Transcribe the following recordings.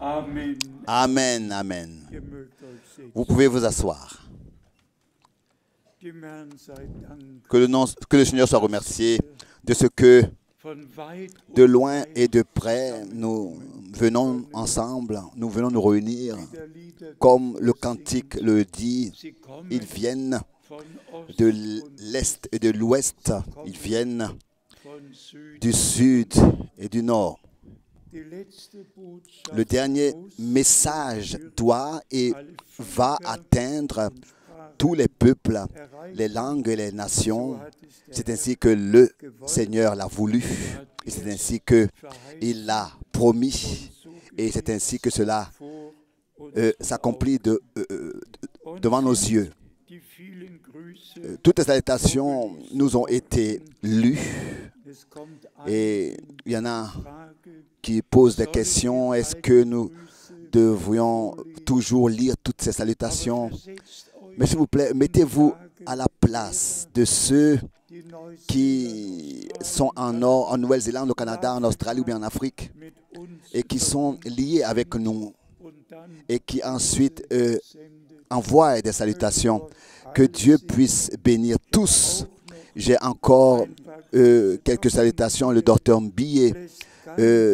Amen. Amen, amen. Ihr mögt euch setzen. Vous pouvez vous asseoir. Dem Herrn sei Dank. Que le Seigneur soit remercié de ce que Von weit de und loin weit et de près nous venons ensemble, nous venons nous réunir. wie der Lieder Comme le cantique le dit, sie kommen ils viennent von Ost de und l'Est et de l'Ouest, ils viennent von Süd. du Sud et du Nord. Die letzte Botschaft Le dernier muss message doit et alle va Völker atteindre und Sprachen tous les peuples, erreichen. les langues et les So nations. hat es der C'est Herr ainsi que le gewollt. Seigneur l'a voulu et c'est ainsi qu'il l'a promis et c'est ainsi que cela vor uns s'accomplit Und devant nos yeux. die vielen Grüße, Toutes les salutations nous ont été lues es kommt et il y en a Frage, qui posent des questions. Est-ce que nous devrions toujours lire toutes ces salutations? versetzt euch Mais s'il vous plaît, mettez-vous à la place de ceux die Neuseeland qui sont en Nord, en Nouvelle-Zélande, au Canada, en Australie ou bien en Afrique mit uns et qui sont liés avec nous und dann et qui ensuite sendet envoient des salutations. Que Dieu puisse bénir tous. J'ai encore quelques salutations. Le docteur Mbillet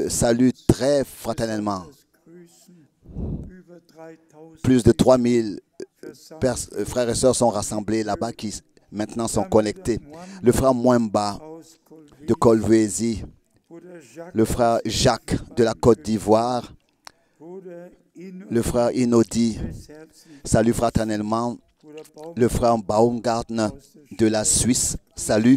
salue très fraternellement. über 3000 Plus de 3000 versammelt frères et sœurs sont rassemblés là-bas qui maintenant sont connectés. Le frère Mwemba aus de Kolwezi, Bruder Jacques, le frère Jacques de la Côte d'Ivoire, Bruder Inno, le frère Inodi herzlich, salue fraternellement, Bruder Baum, le frère Baumgartner de la Suisse salue,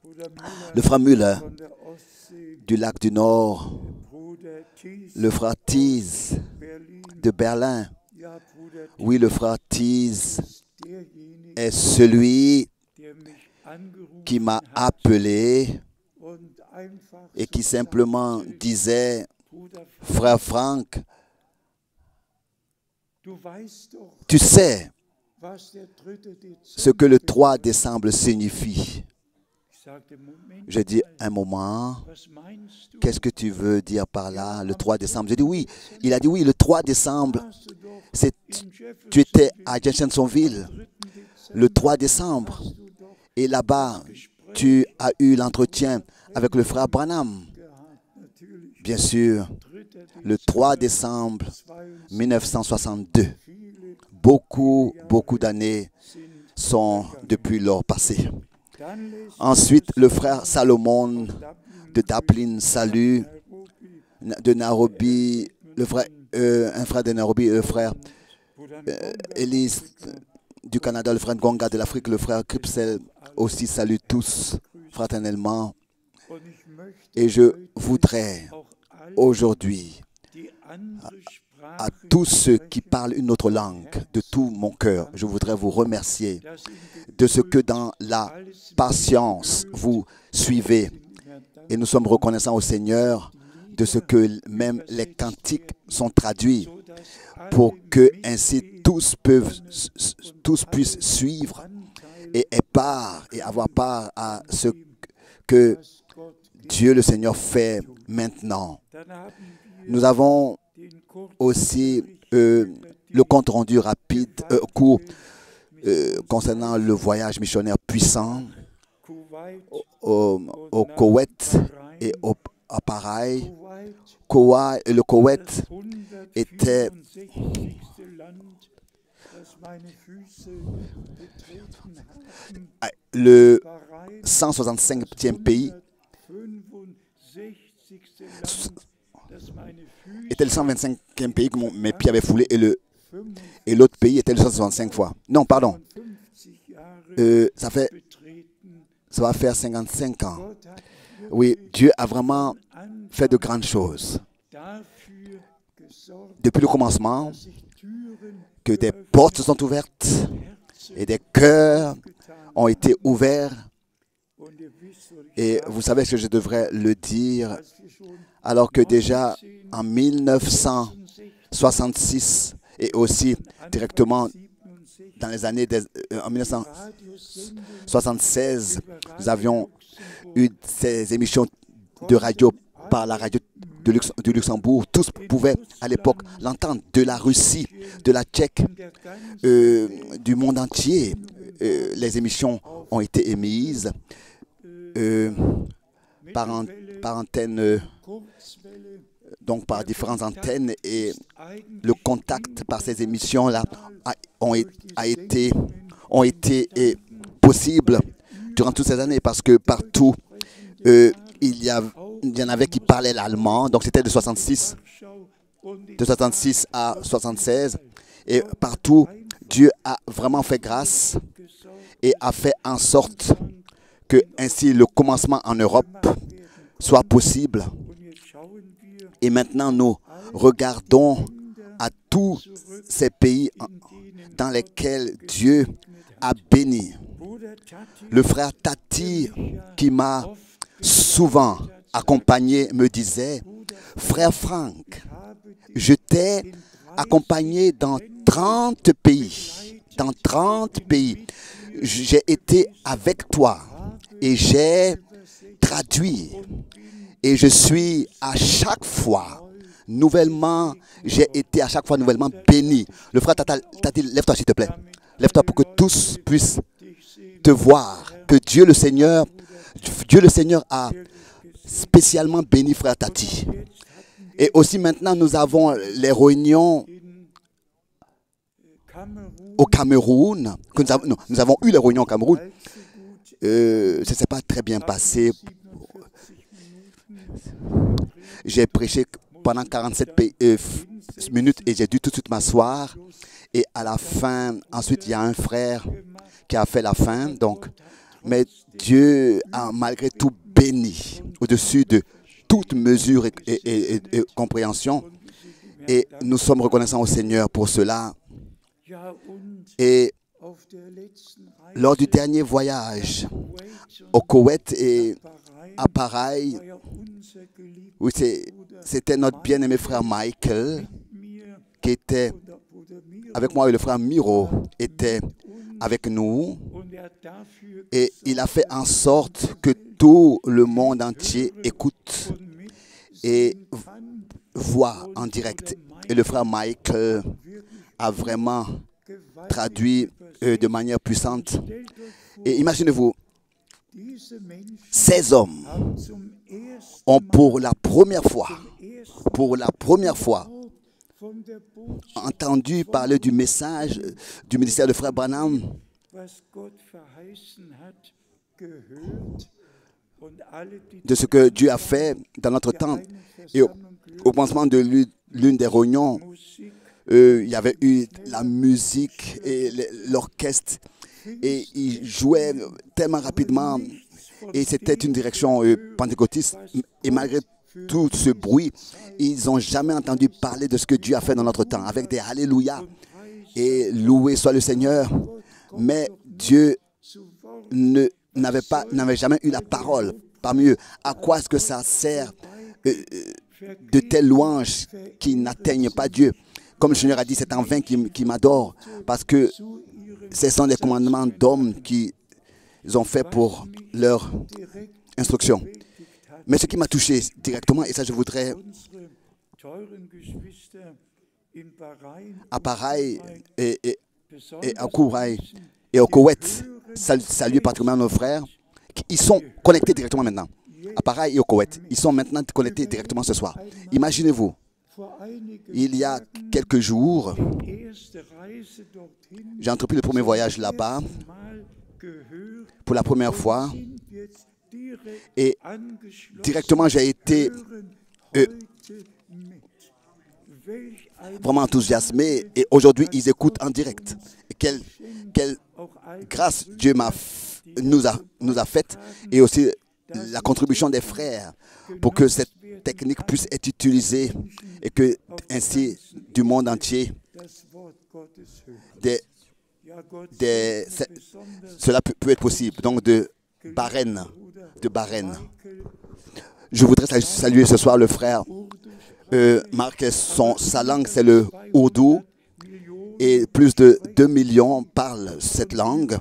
Bruder Müller le frère Müller von der Ostsee, du lac du Nord, Bruder Thies, le frère Thies Berlin, de Berlin. ja, Bruder Oui, le frère Thies Thies, derjenige, est celui der mich angerufen qui m'a hat appelé und einfach et qui so simplement sagte, disait, Bruder, frère Franck, du weißt doch, tu sais was der 3. ce que le Dezember 3 décembre signifie. Ich sagte, Moment, J'ai dit, un moment, was meinst du? qu'est-ce que tu veux dire par là, le 3 décembre? J'ai dit oui. Il a dit oui, le 3 décembre, Warst du doch c'est, in tu étais Jeffersonville à Jeffersonville am 3. le Dezember, 3 décembre. hast du doch Et là-bas, Gespräch tu as eu l'entretien avec le frère Branham. gehabt, natürlich. Bien sûr, 3. le 3 décembre 72, 1962. viele Beaucoup d'années sind sont depuis lors passées. dann lesen Ensuite, le frère Salomon Dublin, de Dublin salue, Nairobi, de Nairobi, le frère, un frère de Nairobi, le frère Bruder Ngonga, Elise du Canada, le frère Ngonga de l'Afrique, le frère Kripsel aussi salue tous fraternellement. und ich möchte Et je voudrais auch alle, aujourd'hui die andere à Sprachen tous ceux qui sprechen, parlent une autre langue de tout mon cœur, je voudrais vous remercier dass in de ce que Geduld dans la alles patience vous suivez. sind ihm Herrn Dank, Et nous sommes reconnaissants au Seigneur de ce que même les cantiques sont traduits so dass alle pour que ainsi mitgehen tous puissent suivre Anteil, et aient part et avoir part à ce que was Gott gibt. Dieu le Seigneur fait maintenant. Dann haben wir Nous avons den kurzen aussi Bericht über le die compte rendu rapide, court, concernant le voyage missionnaire puissant Kuwait, au Koweït et à Bahreïn. Le Koweït était 164. Land, das meine Füße betreten haben, le Bahrain, 165e pays, 165. Land, das meine Füße était le 125e pays que mes pieds avaient foulé et l'autre pays était le 165 fois. Non, pardon. 55 Jahre Ça va faire 55 ans. Gott hat Oui, Dieu a vraiment Anfang fait de grandes choses. dafür gesorgt, Depuis le commencement, dass sich Türen que des portes se sont ouvertes et des cœurs ont été ouverts. und ihr wisst, und ich Et vous savez que je devrais le dire, als wir schon alors que déjà en 1966 et aussi directement 67 dans les années en Radiosendung 1976, nous avions eu ces émissions de radio par la radio du Luxembourg, tous pouvaient à l'époque l'entendre, de la Russie, de la Tchèque, du monde entier. Les émissions ont été émises par antenne, donc par différentes antennes, et le contact par ces émissions-là ont été possible durant toutes ces années parce que partout, il y en avait qui parlaient l'allemand, donc c'était de 66 à 76, et partout, Dieu a vraiment fait grâce et a fait en sorte que ainsi le commencement en Europe soit possible. Et maintenant, nous regardons à tous ces pays dans lesquels Dieu a béni. Le frère Tati, qui m'a souvent accompagné, me disait, « Frère Franck, je t'ai accompagné dans 30 pays. Dans 30 pays. J'ai été avec toi et j'ai traduit. Et je suis à chaque fois nouvellement, j'ai été à chaque fois nouvellement béni. » Le frère Tati, lève-toi s'il te plaît. Lève-toi pour que tous puissent te voir. Que Dieu le Seigneur a spécialement béni frère Tati. Et aussi maintenant, nous avons les réunions au Cameroun. Nous avons eu les réunions au Cameroun. Ça ne s'est pas très bien passé. J'ai prêché pendant 47 minutes et j'ai dû tout de suite m'asseoir. Et à la fin, ensuite, il y a un frère qui a fait la fin. Donc, mais Dieu a malgré tout béni au-dessus de toute mesure et compréhension. Et nous sommes reconnaissants au Seigneur pour cela. Et lors du dernier voyage au Koweït et à Pareil, oui, c'était notre bien-aimé frère Michael qui était avec moi et le frère Miro était avec nous. Et il a fait en sorte que tout le monde entier écoute et voit en direct. Et le frère Michael a vraiment traduit de manière puissante. Et imaginez-vous, ces hommes ont pour la première fois, entendu parler du message du ministère de frère Branham, de ce que Dieu a fait dans notre temps. Et au commencement de l'une des réunions, il y avait eu la musique et l'orchestre, et ils jouaient tellement rapidement, et c'était une direction pentecôtiste. Et malgré tout ce bruit, ils n'ont jamais entendu parler de ce que Dieu a fait dans notre temps, avec des Alléluia et loué soit le Seigneur. Mais Dieu n'avait jamais eu la parole parmi eux. À quoi est-ce que ça sert de telles louanges qui n'atteignent pas Dieu? Comme le Seigneur a dit, c'est en vain qui m'adore, parce que ce sont des commandements d'hommes qu'ils ont fait pour leur instruction. Mais ce qui m'a touché directement, et ça je voudrais à Pareil et à Kouraï et au Koweït, saluer particulièrement nos frères, ils sont connectés directement maintenant. À Pareil et au Koweït, ils sont maintenant connectés directement ce soir. Imaginez-vous, il y a quelques jours, j'ai entrepris le premier voyage là-bas pour la première fois. Et directement, j'ai été vraiment enthousiasmé. Et aujourd'hui, ils écoutent en direct. Et quelle grâce Dieu nous a faite. Et aussi la contribution des frères pour que cette technique puisse être utilisée et que ainsi du monde entier cela peut être possible. Donc de Bahreïn. Je voudrais saluer ce soir le frère Marc. Sa langue, c'est le ourdou. Et plus de 2 millions parlent cette langue.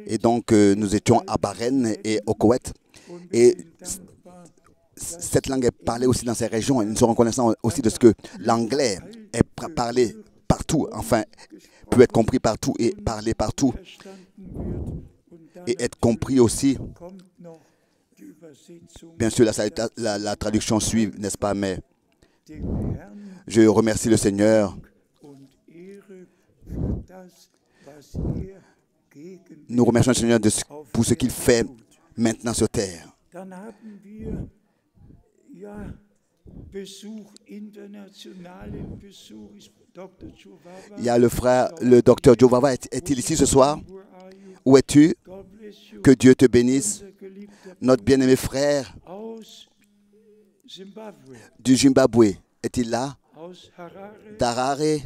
Et donc, nous étions à Bahreïn et au Koweït. Et cette langue est parlée aussi dans ces régions. Et nous sommes reconnaissants aussi de ce que l'anglais est parlé partout, enfin, peut être compris partout et parlé partout, et être compris aussi. Bien sûr, la traduction suit, n'est-ce pas, mais je remercie le Seigneur. Nous remercions le Seigneur pour ce qu'il fait maintenant sur terre. Il y a le frère, le docteur Jovava. Est-il ici ce soir? Où es-tu? Que Dieu te bénisse. Notre bien-aimé frère du Zimbabwe, est-il là? D'Harare?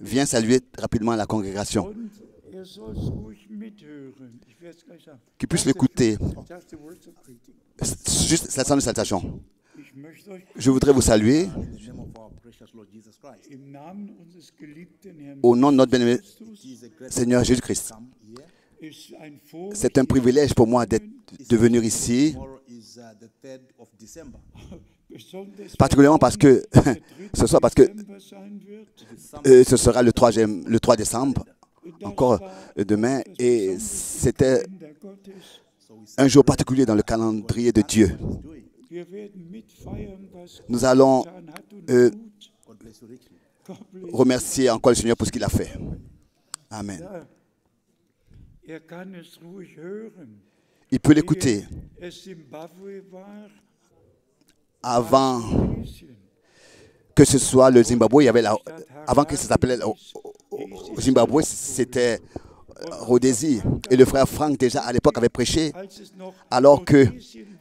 Viens saluer rapidement la congrégation. Qu'ils puissent l'écouter. Juste la de salutation. Je voudrais vous saluer au nom de notre bien-aimé Seigneur Jésus-Christ. C'est un privilège pour moi de venir ici, particulièrement parce que ce soir, parce que ce sera le 3 décembre, encore demain, et c'était un jour particulier dans le calendrier de Dieu. Nous allons remercier encore le Seigneur pour ce qu'il a fait. Amen. Il peut l'écouter. Avant que ce soit le Zimbabwe, il y avait avant que ça s'appelait Zimbabwe, c'était Rhodésie. Et le frère Frank, déjà à l'époque, avait prêché alors que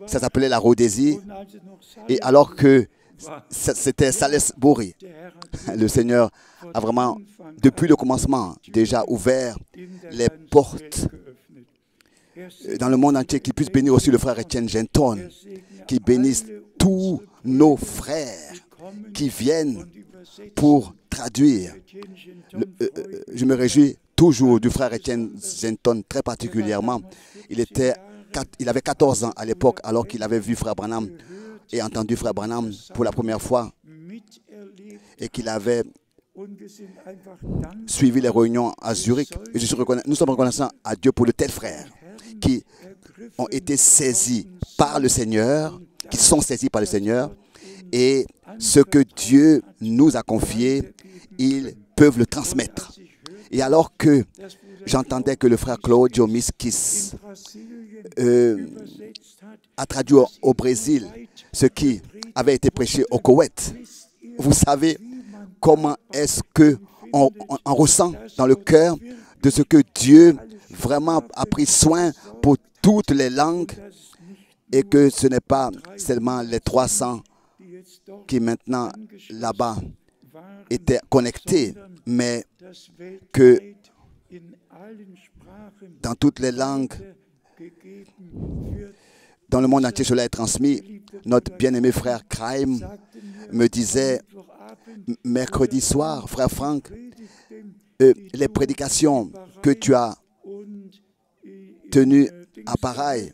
ça s'appelait la Rhodésie et alors que c'était Salisbury. Le Seigneur a vraiment, depuis le commencement, déjà ouvert les portes dans le monde entier, qu'il puisse bénir aussi le frère Etienne Genton, qu'il bénisse tous nos frères qui viennent pour traduire. Je me réjouis toujours du frère Etienne Genton, très particulièrement. Il avait 14 ans à l'époque, alors qu'il avait vu frère Branham et entendu frère Branham pour la première fois, et qu'il avait suivi les réunions à Zurich. Et nous sommes reconnaissants à Dieu pour de tels frères qui ont été saisis par le Seigneur, qui sont saisis par le Seigneur, et ce que Dieu nous a confié, ils peuvent le transmettre. Et alors que j'entendais que le frère Claudio Miskis a traduit au Brésil ce qui avait été prêché au Koweït, vous savez comment est-ce qu'on ressent dans le cœur de ce que Dieu vraiment a pris soin pour toutes les langues, et que ce n'est pas seulement les 300 qui maintenant là-bas étaient connectés, mais que dans toutes les langues, dans le monde entier, cela est transmis. Notre bien-aimé frère Kraim me disait mercredi soir, frère Frank, les prédications que tu as tenues à Pareil,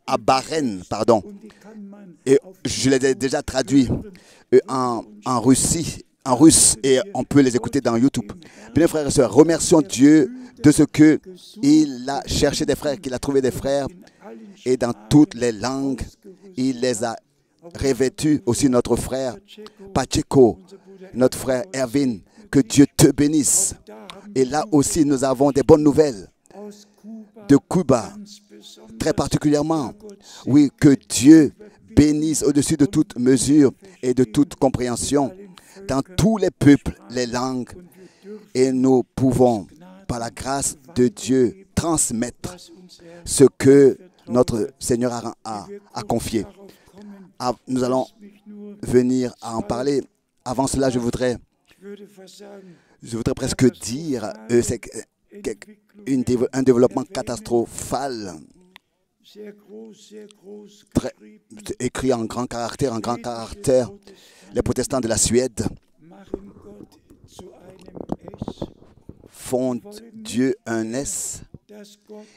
à Bahreïn, pardon, et je les ai déjà traduits en russe, et on peut les écouter dans YouTube. Bien, frères et sœurs, remercions Dieu de ce qu'il a cherché des frères, qu'il a trouvé des frères, et dans toutes les langues, il les a revêtus. Aussi notre frère Pacheco, notre frère Erwin, que Dieu te bénisse. Et là aussi, nous avons des bonnes nouvelles de Cuba, très particulièrement. Oui, que Dieu bénisse au-dessus de toute mesure et de toute compréhension dans tous les peuples, les langues, et nous pouvons, par la grâce de Dieu, transmettre ce que notre Seigneur a confié. Nous allons venir à en parler. Avant cela, je voudrais presque dire c'est un développement catastrophal, écrit en grand caractère, les protestants de la Suède confondent Dieu un S.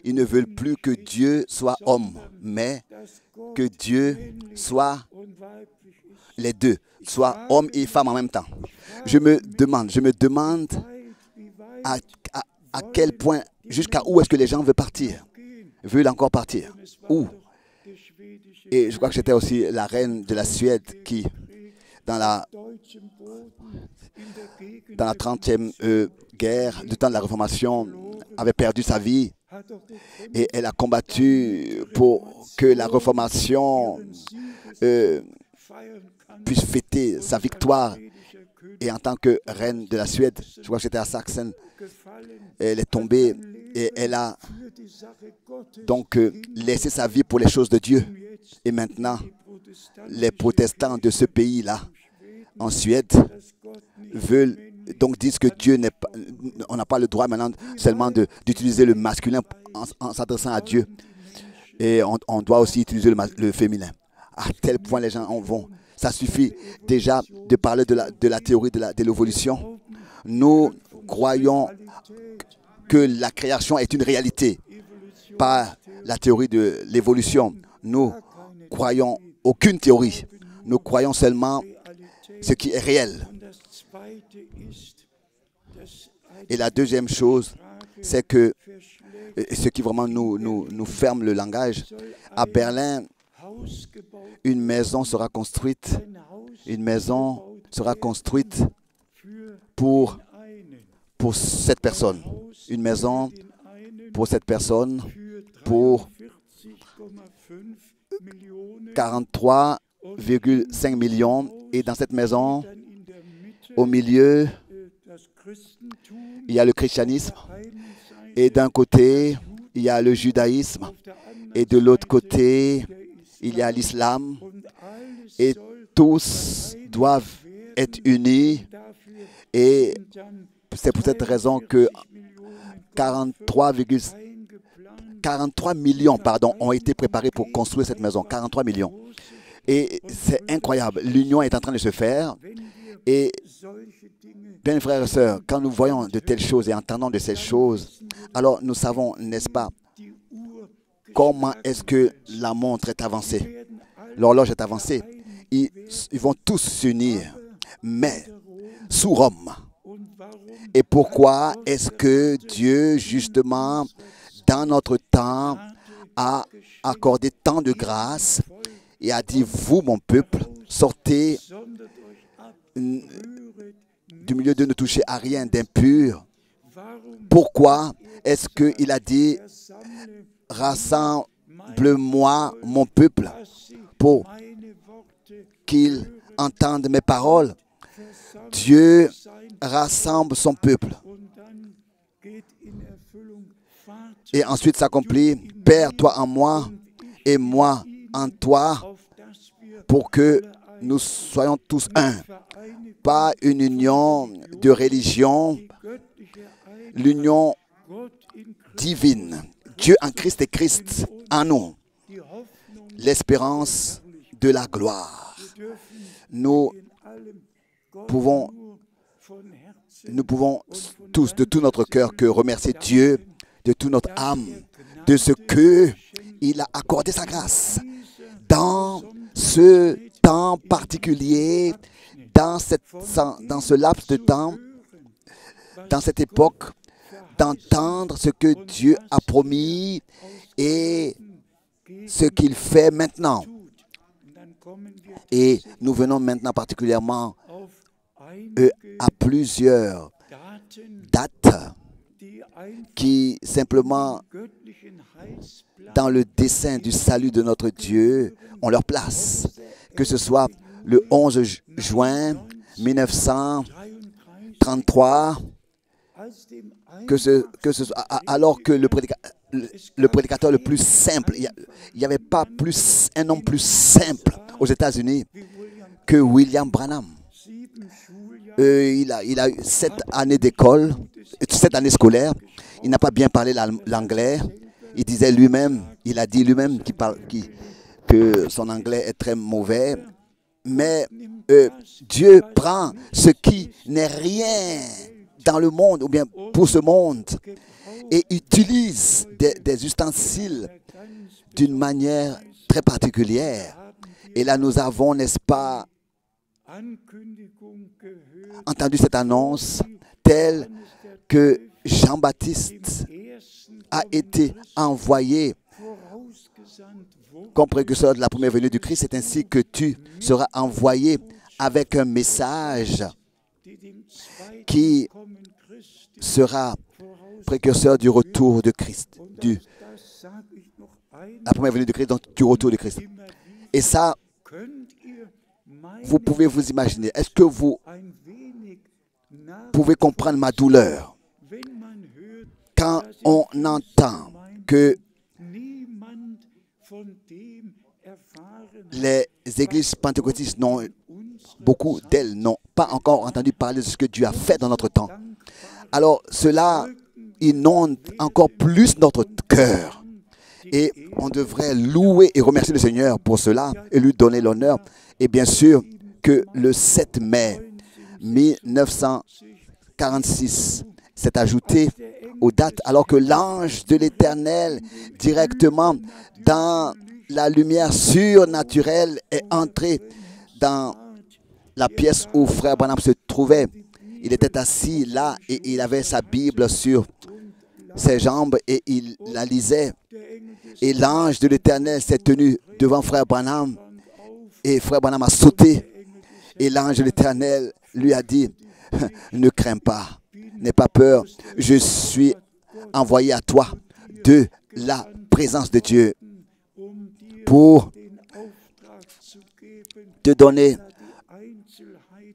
Ils ne veulent plus que Dieu soit homme, mais que Dieu soit les deux, soit homme et femme en même temps. Je me demande à quel point, jusqu'à où est-ce que les gens veulent encore partir. Où? Et je crois que c'était aussi la reine de la Suède qui, dans la 30e guerre, du temps de la Réformation, avait perdu sa vie. Et elle a combattu pour que la Réformation puisse fêter sa victoire. Et en tant que reine de la Suède, je crois que c'était à Sachsen, elle est tombée et elle a donc laissé sa vie pour les choses de Dieu. Et maintenant, les protestants de ce pays-là, en Suède, disent que Dieu n'est pas, on n'a pas le droit maintenant seulement d'utiliser le masculin en s'adressant à Dieu. Et on doit aussi utiliser le féminin. À tel point les gens en vont. Ça suffit déjà de parler de la théorie de l'évolution. Nous croyons que la création est une réalité, pas la théorie de l'évolution. Nous croyons aucune théorie. Nous croyons seulement ce qui est réel. Et la deuxième chose, c'est que ce qui vraiment nous ferme le langage, à Berlin, une maison sera construite. Une maison sera construite pour cette personne. Une maison pour cette personne pour 43,5 millions. Et dans cette maison, au milieu, il y a le christianisme. Et d'un côté, il y a le judaïsme. Et de l'autre côté, il y a l'islam. Et tous doivent être unis. Et c'est pour cette raison que 43 millions ont été préparés pour construire cette maison. 43 millions. Et c'est incroyable. L'union est en train de se faire. Et bien, frères et sœurs, quand nous voyons de telles choses et entendons de ces choses, alors nous savons, n'est-ce pas, comment est-ce que la montre est avancée. L'horloge est avancée. Ils vont tous s'unir, mais sous Rome. Et pourquoi est-ce que Dieu, justement, dans notre temps, a accordé tant de grâce et a dit, vous, mon peuple, sortez du milieu de ne toucher à rien d'impur. Pourquoi est-ce qu'il a dit, rassemble-moi, mon peuple, pour qu'ils entendent mes paroles? Dieu rassemble son peuple. Et ensuite s'accomplit, Père, toi en moi et moi en toi, pour que nous soyons tous un. Pas une union de religion, l'union divine. Dieu en Christ et Christ en nous. L'espérance de la gloire. Nous pouvons tous, de tout notre cœur, que remercier Dieu, de toute notre âme, de ce qu'il a accordé sa grâce dans ce temps particulier, dans ce laps de temps, dans cette époque, d'entendre ce que Dieu a promis et ce qu'il fait maintenant. Et nous venons maintenant particulièrement à plusieurs dates qui simplement, dans le dessein du salut de notre Dieu, ont leur place. Que ce soit le 11 juin 1933, alors que le prédicateur le plus simple, il n'y avait pas un homme plus simple aux États-Unis que William Branham. Il a eu 7 années d'école, 7 années scolaires. Il n'a pas bien parlé l'anglais. Il disait lui-même, il a dit lui-même que son anglais est très mauvais. Mais Dieu prend ce qui n'est rien dans le monde ou bien pour ce monde et utilise des ustensiles d'une manière très particulière. Et là, nous avons, n'est-ce pas, entendu cette annonce telle que Jean-Baptiste a été envoyé comme précurseur de la première venue du Christ. C'est ainsi que tu seras envoyé avec un message qui sera précurseur du retour de Christ, la première venue de Christ, donc du retour de Christ. Et ça, vous pouvez vous imaginer. Est-ce que vous pouvez comprendre ma douleur quand on entend que les églises pentecôtistes beaucoup d'elles n'ont pas encore entendu parler de ce que Dieu a fait dans notre temps. Alors cela inonde encore plus notre cœur. Et on devrait louer et remercier le Seigneur pour cela et lui donner l'honneur. Et bien sûr que le 7 mai 1946 s'est ajouté aux dates alors que l'ange de l'Éternel directement dans la lumière surnaturelle est entré dans la pièce où frère Branham se trouvait. Il était assis là et il avait sa Bible sur ses jambes et il la lisait. Et l'ange de l'Éternel s'est tenu devant frère Branham et frère Branham a sauté. Et l'ange de l'Éternel lui a dit, ne crains pas, n'aie pas peur, je suis envoyé à toi de la présence de Dieu pour te donner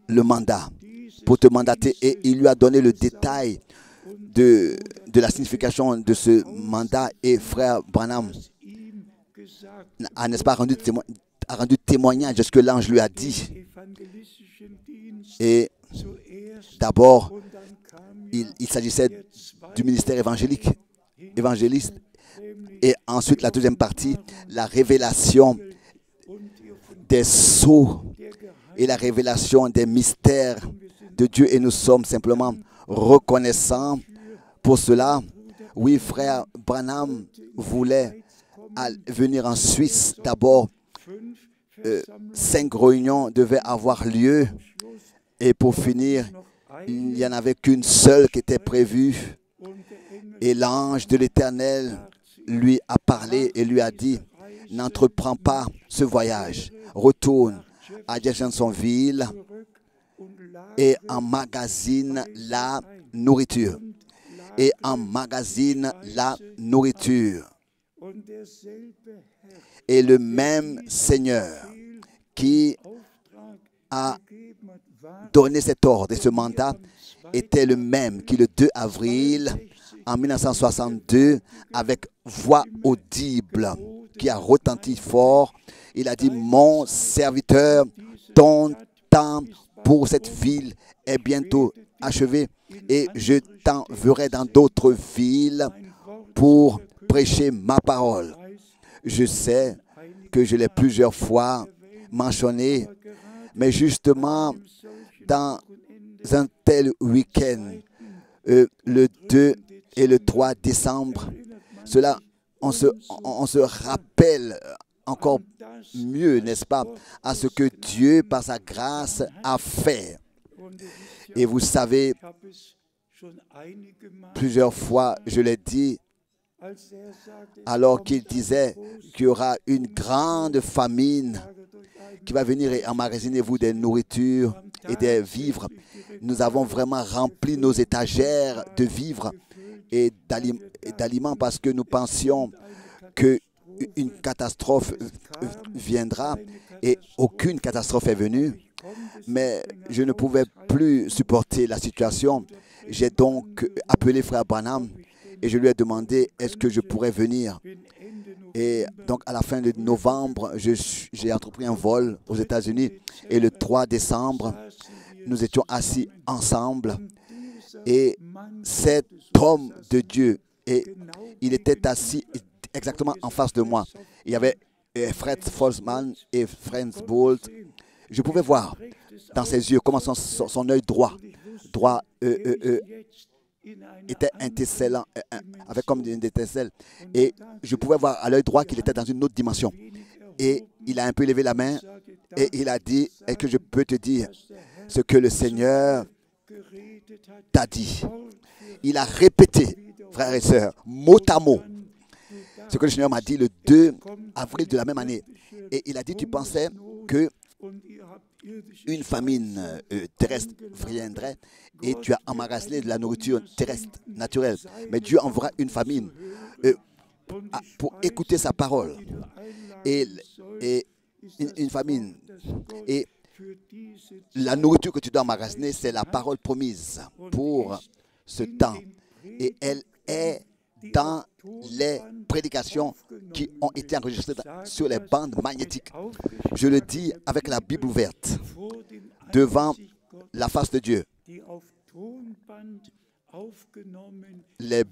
le mandat, pour te mandater. Et il lui a donné le détail de la signification de ce mandat. Et frère Branham a, n'est-ce pas, rendu témoignage de ce que l'ange lui a dit. Et d'abord, il s'agissait du ministère évangéliste. Et ensuite, la deuxième partie, la révélation des sceaux et la révélation des mystères de Dieu. Et nous sommes simplement reconnaissants pour cela. Oui, frère Branham voulait venir en Suisse. D'abord, 5 réunions devaient avoir lieu. Et pour finir, il n'y en avait qu'une seule qui était prévue. Et l'ange de l'Éternel lui a parlé et lui a dit, n'entreprends pas ce voyage. Retourne à Jeffersonville et emmagasine la nourriture. Et emmagasine la nourriture. Et le même Seigneur qui a donné cet ordre et ce mandat était le même qui, le 2 avril en 1962, avec voix audible qui a retenti fort, il a dit, mon serviteur, ton temps pour cette ville est bientôt achevé et je t'enverrai dans d'autres villes pour prêcher ma parole. Je sais que je l'ai plusieurs fois mentionné, mais justement, dans un tel week-end, le 2 et le 3 décembre, cela, on se rappelle encore mieux, n'est-ce pas, à ce que Dieu, par sa grâce, a fait. Et vous savez, plusieurs fois, je l'ai dit, alors qu'il disait qu'il y aura une grande famine qui va venir et emmagasiner-vous des nourritures et des vivres. Nous avons vraiment rempli nos étagères de vivres et d'aliments parce que nous pensions qu'une catastrophe viendra et aucune catastrophe est venue. Mais je ne pouvais plus supporter la situation. J'ai donc appelé frère Branham et je lui ai demandé est-ce que je pourrais venir. Et donc à la fin de novembre, j'ai entrepris un vol aux États-Unis et le 3 décembre, nous étions assis ensemble et cet homme de Dieu, et il était assis exactement en face de moi. Il y avait Fred Folsman et Franz Bolt. Je pouvais voir dans ses yeux comment son œil droit droit était intercellant, avec comme une étincelle. Et je pouvais voir à l'œil droit qu'il était dans une autre dimension. Et il a un peu levé la main et il a dit, est-ce que je peux te dire ce que le Seigneur t'a dit? Il a répété, frères et sœurs, mot à mot, ce que le Seigneur m'a dit le 2 avril de la même année. Et il a dit, tu pensais que une famine terrestre viendrait et tu as emmagasiné de la nourriture terrestre, naturelle. Mais Dieu enverra une famine pour écouter sa parole. Et une famine. Et la nourriture que tu dois emmagasiner, c'est la parole promise pour ce temps. Et elle est dans les prédications qui ont été enregistrées sur les bandes magnétiques. Je le dis avec la Bible ouverte, devant la face de Dieu. Les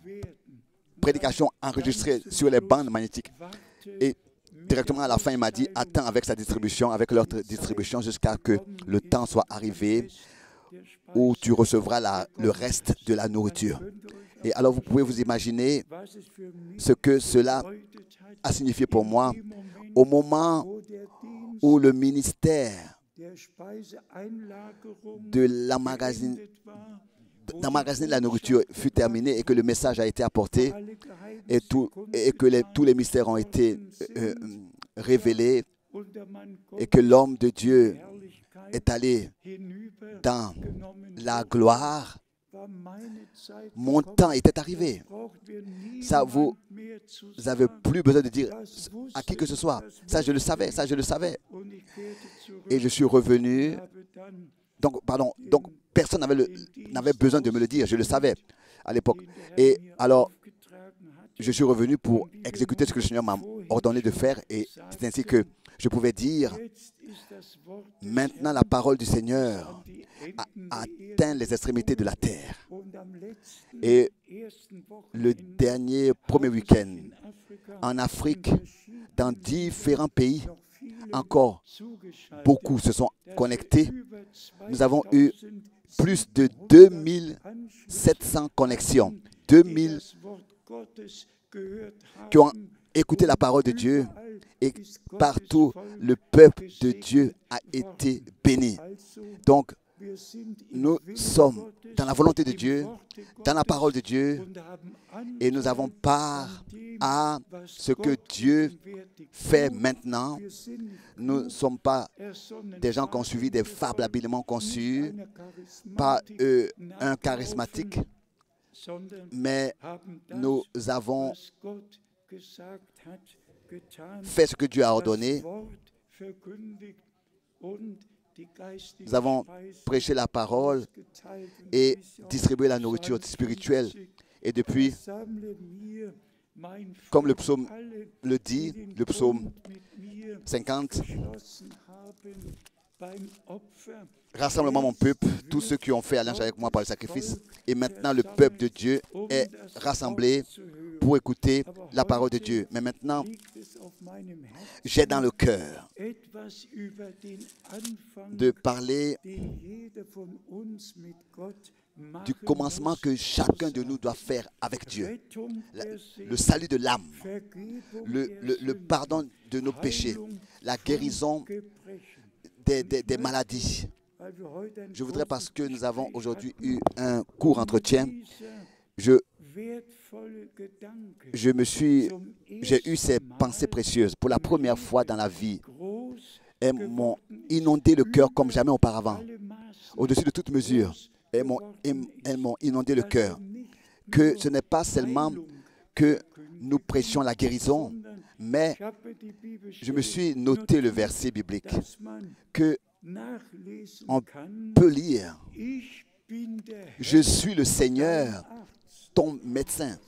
prédications enregistrées sur les bandes magnétiques. Et directement à la fin, il m'a dit, attends avec sa distribution, avec l'autre distribution, jusqu'à ce que le temps soit arrivé où tu recevras le reste de la nourriture. Et alors, vous pouvez vous imaginer ce que cela a signifié pour moi au moment où le ministère d'emmagasiner la nourriture fut terminé et que le message a été apporté et que tous les mystères ont été révélés et que l'homme de Dieu est allé dans la gloire. Mon temps était arrivé. Ça, vous n'avez plus besoin de dire à qui que ce soit. Ça, je le savais, ça, je le savais. Et je suis revenu. Donc personne n'avait besoin de me le dire. Je le savais à l'époque. Et alors, je suis revenu pour exécuter ce que le Seigneur m'a ordonné de faire. Et c'est ainsi que je pouvais dire, maintenant la parole du Seigneur a atteint les extrémités de la terre. Et le premier week-end, en Afrique, dans différents pays, encore beaucoup se sont connectés. Nous avons eu plus de 2700 connexions. 2000 qui ont écouté la parole de Dieu et partout le peuple de Dieu a été béni. Donc, nous sommes dans la volonté de Dieu, dans la parole de Dieu, et nous avons part à ce que Dieu fait maintenant. Nous ne sommes pas des gens qui ont suivi des fables habilement conçues, pas un charismatique, mais nous avons fait ce que Dieu a ordonné. Nous avons prêché la parole et distribué la nourriture spirituelle. Et depuis, comme le psaume le dit, le psaume 50, rassemble-moi mon peuple, tous ceux qui ont fait alliance avec moi par le sacrifice. Et maintenant, le peuple de Dieu est rassemblé pour écouter la parole de Dieu. Mais maintenant, j'ai dans le cœur de parler du commencement que chacun de nous doit faire avec Dieu. Le salut de l'âme, le pardon de nos péchés, la guérison des maladies. Je voudrais, parce que nous avons aujourd'hui eu un court entretien, j'ai eu ces pensées précieuses. Pour la première fois dans la vie, elles m'ont inondé le cœur comme jamais auparavant. Au-dessus de toute mesure, elles m'ont inondé le cœur. Que ce n'est pas seulement que nous prêchions la guérison, mais je me suis noté le verset biblique que on peut lire. Je suis le Seigneur, ton médecin.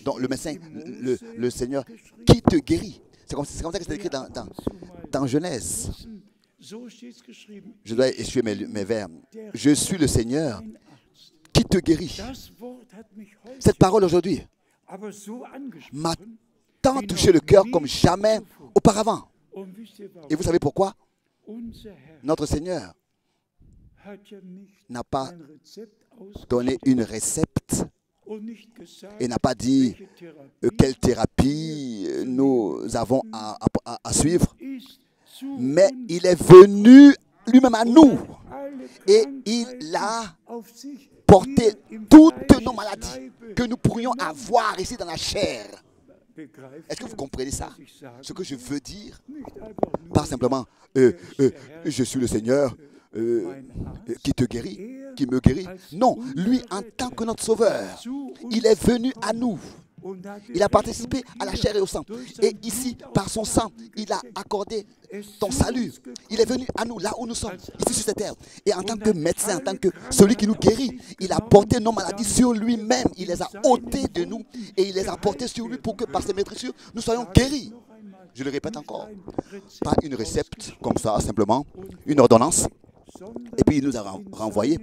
Donc le médecin, le Seigneur qui te guérit. C'est comme ça que c'est écrit dans Genèse. Je dois essuyer mes vers. Je suis le Seigneur qui te guérit. Cette parole aujourd'hui m'a tant touché le cœur comme jamais auparavant. Et vous savez pourquoi? Notre Seigneur n'a pas donné une recette et n'a pas dit quelle thérapie nous avons à suivre, mais il est venu lui-même à nous et il a porté toutes nos maladies que nous pourrions avoir ici dans la chair. Est-ce que vous comprenez ça? Ce que je veux dire, pas simplement je suis le Seigneur qui te guérit, qui me guérit. Non, lui en tant que notre sauveur, il est venu à nous. Il a participé à la chair et au sang. Et ici, par son sang, il a accordé ton salut. Il est venu à nous, là où nous sommes, ici sur cette terre. Et en tant que médecin, en tant que celui qui nous guérit, il a porté nos maladies sur lui-même. Il les a ôtées de nous et il les a portées sur lui pour que par ses maîtrisures, nous soyons guéris. Je le répète encore. Pas une recette comme ça, simplement, une ordonnance. Et puis il nous a renvoyés.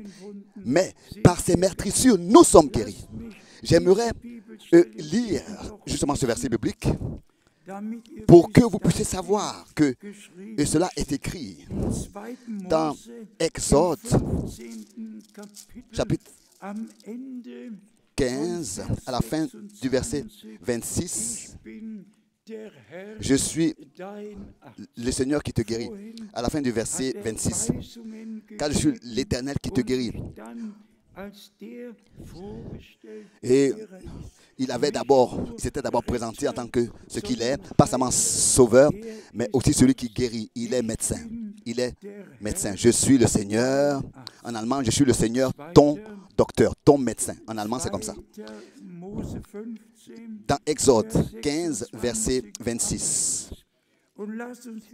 Mais par ses meurtrissures, nous sommes guéris. J'aimerais lire justement ce verset biblique pour que vous puissiez savoir que cela est écrit dans Exode, chapitre 15, à la fin du verset 26. Je suis le Seigneur qui te guérit. À la fin du verset 26. Car je suis l'Éternel qui te guérit. Et il s'était d'abord présenté en tant que ce qu'il est, pas seulement sauveur, mais aussi celui qui guérit. Il est médecin. Il est médecin. Je suis le Seigneur. En allemand, je suis le Seigneur, ton docteur, ton médecin. En allemand, c'est comme ça. Dans Exode 15, verset 26.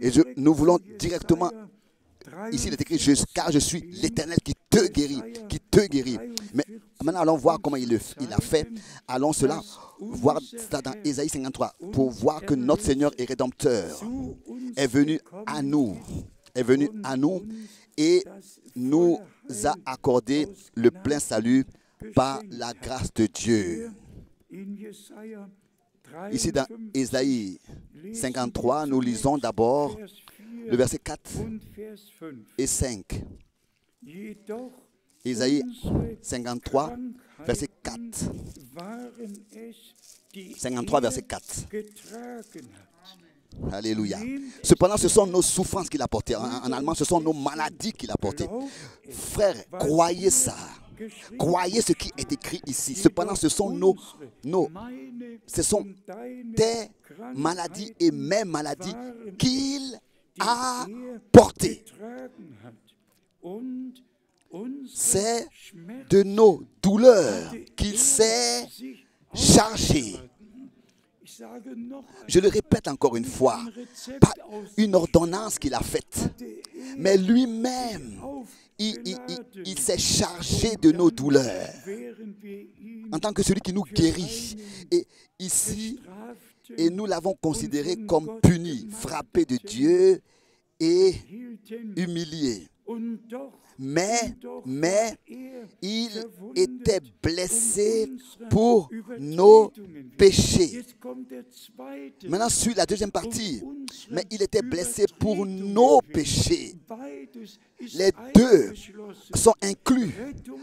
Et nous voulons directement, ici il est écrit, car je suis l'Éternel qui te guérit, qui te guérit. Mais maintenant, allons voir comment il a fait. Allons voir ça dans Ésaïe 53, pour voir que notre Seigneur et Rédempteur est venu à nous, et nous a accordé le plein salut par la grâce de Dieu. Ici dans Ésaïe 53, nous lisons d'abord le verset 4 et 5. Ésaïe 53, verset 4. 53, verset 4. Alléluia. Cependant, ce sont nos souffrances qu'il a portées. En allemand, ce sont nos maladies qu'il a portées. Frères, croyez ça. Croyez ce qui est écrit ici. Cependant, ce sont tes maladies et mes maladies qu'il a portées. C'est de nos douleurs qu'il s'est chargé. Je le répète encore une fois, pas une ordonnance qu'il a faite, mais lui-même, il s'est chargé de nos douleurs en tant que celui qui nous guérit. Et ici, et nous l'avons considéré comme puni, frappé de Dieu et humilié. Mais il était blessé pour nos péchés. Maintenant suit la deuxième partie. Mais il était blessé pour nos péchés. Les deux sont inclus.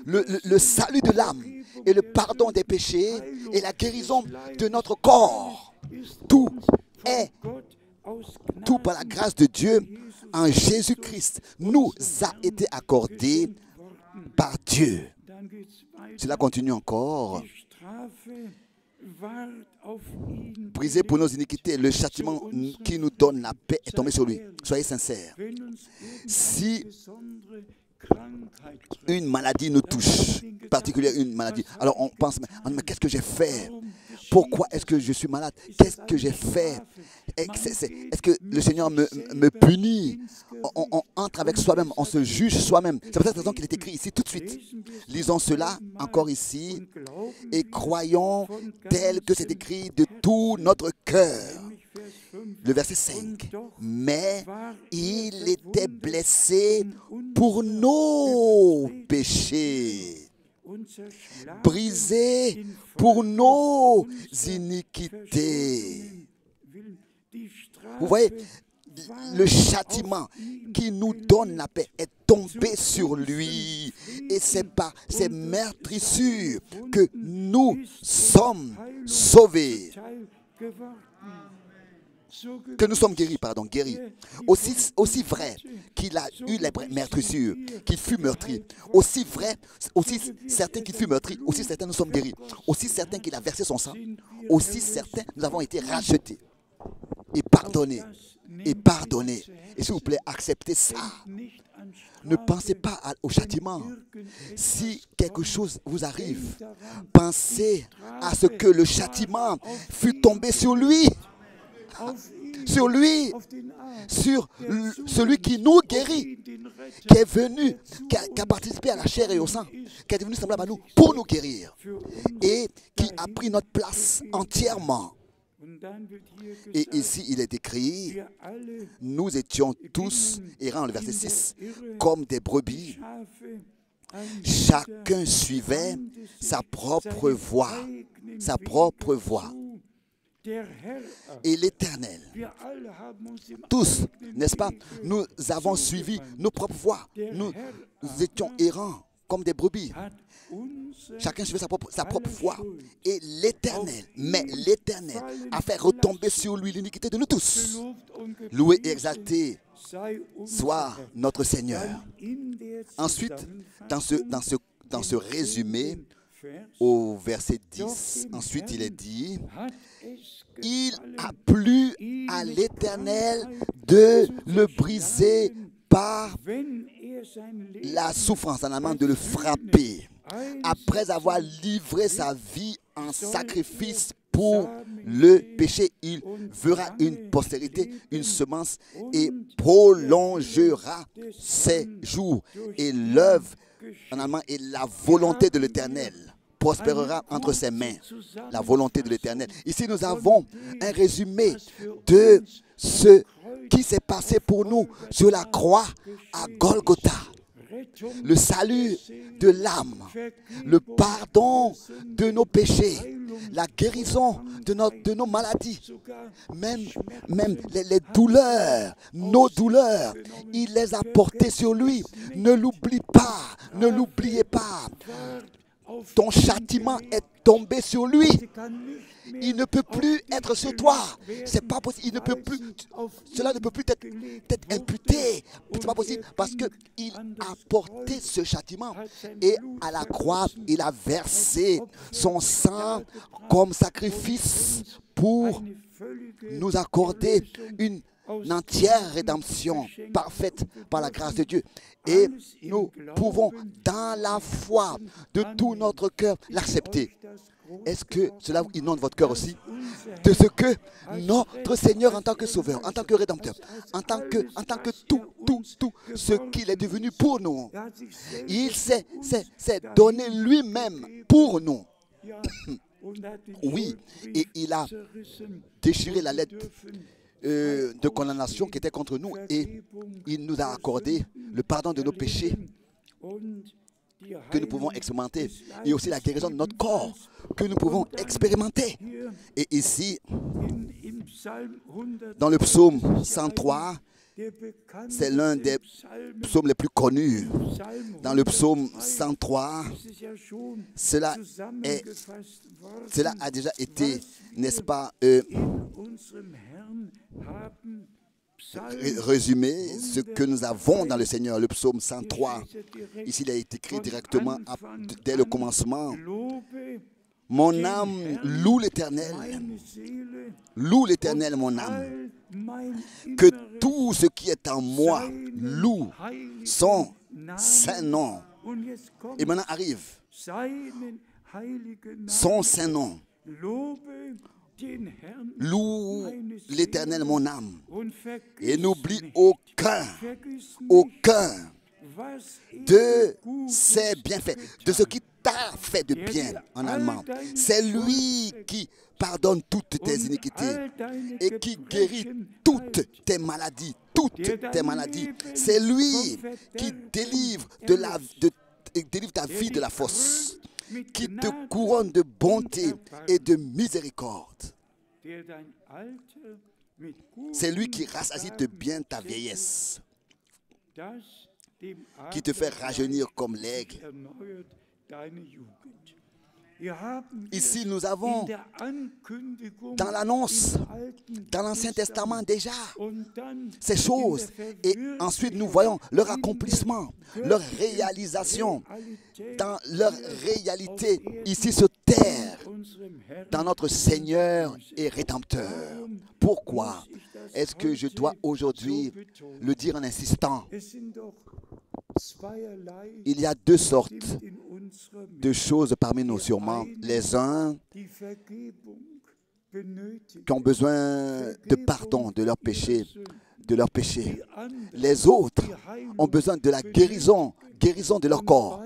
Le salut de l'âme et le pardon des péchés et la guérison de notre corps. Tout par la grâce de Dieu en Jésus-Christ nous a été accordé par Dieu. Cela continue encore. Brisé pour nos iniquités, le châtiment qui nous donne la paix est tombé sur lui. Soyez sincères. Si une maladie nous touche, particulièrement une maladie, alors on pense, mais qu'est-ce que j'ai fait? Pourquoi est-ce que je suis malade? Qu'est-ce que j'ai fait? Est-ce que le Seigneur me punit? On entre avec soi-même, on se juge soi-même. C'est pour cette raison qu'il est écrit ici tout de suite. Lisons cela encore ici et croyons tel que c'est écrit de tout notre cœur. Le verset 5. Mais il était blessé pour nos péchés, brisé pour nos iniquités. Vous voyez, le châtiment qui nous donne la paix est tombé sur lui. Et c'est par ces meurtrissures que nous sommes sauvés. Que nous sommes guéris, guéris. Aussi vrai qu'il a eu les meurtrissures, qu'il fut meurtri, aussi vrai, aussi certain qu'il fut meurtri, aussi certain nous sommes guéris, aussi certain qu'il a versé son sang, aussi certain nous avons été rachetés et pardonnés. Et pardonnés. Et s'il vous plaît, acceptez ça. Ne pensez pas au châtiment. Si quelque chose vous arrive, pensez à ce que le châtiment fut tombé sur lui. Sur lui, sur celui qui nous guérit, qui est venu, qui a participé à la chair et au sang, qui est devenu semblable à nous pour nous guérir et qui a pris notre place entièrement. Et ici, il est écrit, nous étions tous errants, le verset 6, comme des brebis. Chacun suivait sa propre voie, sa propre voie. Et l'Éternel, tous, n'est-ce pas, nous avons suivi nos propres voies. Nous étions errants comme des brebis. Chacun suivait sa propre voie. Et l'Éternel, a fait retomber sur lui l'iniquité de nous tous. Loué et exalté soit notre Seigneur. Ensuite, dans ce résumé, au verset 10, ensuite il est dit, il a plu à l'Éternel de le briser par la souffrance, en allemand de le frapper. Après avoir livré sa vie en sacrifice pour le péché, il verra une postérité, une semence et prolongera ses jours. Et l'œuvre, en allemand, est la volonté de l'Éternel. Prospérera entre ses mains, la volonté de l'Éternel. Ici, nous avons un résumé de ce qui s'est passé pour nous sur la croix à Golgotha. Le salut de l'âme, le pardon de nos péchés, la guérison de nos maladies, même les douleurs, nos douleurs, il les a portées sur lui. Ne l'oublie pas, ne l'oubliez pas. Ton châtiment est tombé sur lui. Il ne peut plus être sur toi. C'est pas possible. Il ne peut plus. Cela ne peut plus être imputé. C'est pas possible parce que il a porté ce châtiment et à la croix, il a versé son sang comme sacrifice pour nous accorder une entière rédemption parfaite par la grâce de Dieu. Et nous pouvons, dans la foi de tout notre cœur, l'accepter. Est-ce que cela inonde votre cœur aussi? De ce que notre Seigneur, en tant que Sauveur, en tant que Rédempteur, en tant que tout ce qu'il est devenu pour nous, il s'est donné lui-même pour nous. Oui, et il a déchiré la lettre de condamnation qui était contre nous et il nous a accordé le pardon de nos péchés que nous pouvons expérimenter et aussi la guérison de notre corps que nous pouvons expérimenter. Et ici, dans le psaume 103, c'est l'un des psaumes les plus connus. Dans le psaume 103, cela a déjà été, n'est-ce pas, résumé, ce que nous avons dans le Seigneur, le psaume 103. Ici, il a été écrit directement dès le commencement. Mon âme loue l'Éternel. Loue l'Éternel, mon âme. Que tout ce qui est en moi loue son saint nom. Et maintenant arrive son saint nom. Loue l'Éternel, mon âme, et n'oublie aucun de ses bienfaits, de ce qui t'a fait de bien en allemand. C'est lui qui pardonne toutes tes iniquités et qui guérit toutes tes maladies, C'est lui qui délivre délivre ta vie de la fosse, qui te couronne de bonté et de miséricorde. C'est lui qui rassasie de bien ta vieillesse, qui te fait rajeunir comme l'aigle. Ici, nous avons dans l'annonce, dans l'Ancien Testament déjà, ces choses. Et ensuite, nous voyons leur accomplissement, leur réalisation, dans leur réalité ici sur terre, dans notre Seigneur et Rédempteur. Pourquoi est-ce que je dois aujourd'hui le dire en insistant? Il y a deux sortes de choses parmi nous sûrement. Les uns qui ont besoin de pardon de leurs péchés, Les autres ont besoin de la guérison de leur corps.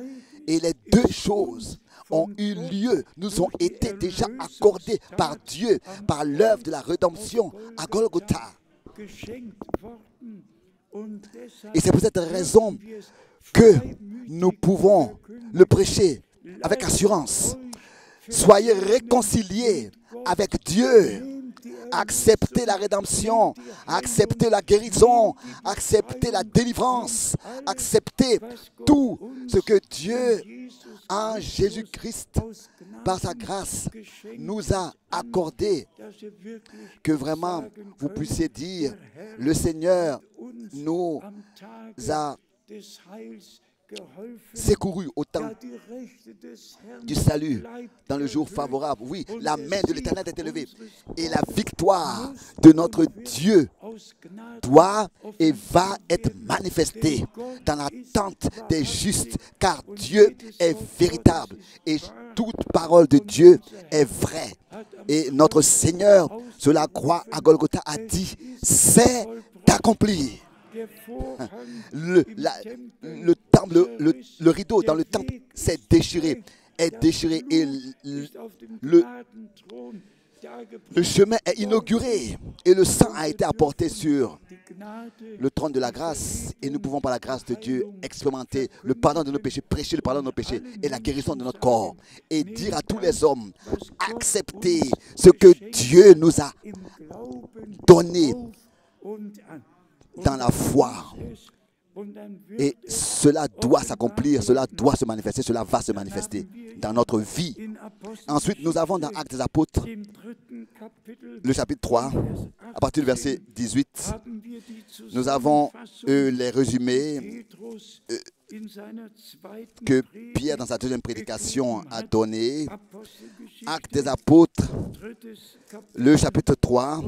Et les deux choses ont eu lieu, nous ont été déjà accordées par Dieu, par l'œuvre de la rédemption à Golgotha. Et c'est pour cette raison que nous pouvons le prêcher avec assurance. Soyez réconciliés avec Dieu. Acceptez la rédemption, acceptez la guérison, acceptez la délivrance, acceptez tout ce que Dieu, en Jésus-Christ, par sa grâce, nous a accordé. Que vraiment vous puissiez dire, le Seigneur nous a secouru au temps du salut, dans le jour favorable. Oui, la main de l'Éternel est élevée et la victoire de notre Dieu doit et va être manifestée dans l'attente des justes, car Dieu est véritable et toute parole de Dieu est vraie. Et notre Seigneur, sur la croix à Golgotha, a dit, c'est accompli. Le rideau dans le temple est déchiré et le chemin est inauguré et le sang a été apporté sur le trône de la grâce et nous pouvons par la grâce de Dieu expérimenter le pardon de nos péchés, prêcher le pardon de nos péchés et la guérison de notre corps et dire à tous les hommes, acceptez ce que Dieu nous a donné dans la foi. Et cela doit s'accomplir, cela doit se manifester, cela va se manifester dans notre vie. Ensuite, nous avons dans Actes des Apôtres, le chapitre 3, à partir du verset 18, nous avons les résumés que Pierre, dans sa deuxième prédication, a donné. Actes des Apôtres, le chapitre 3,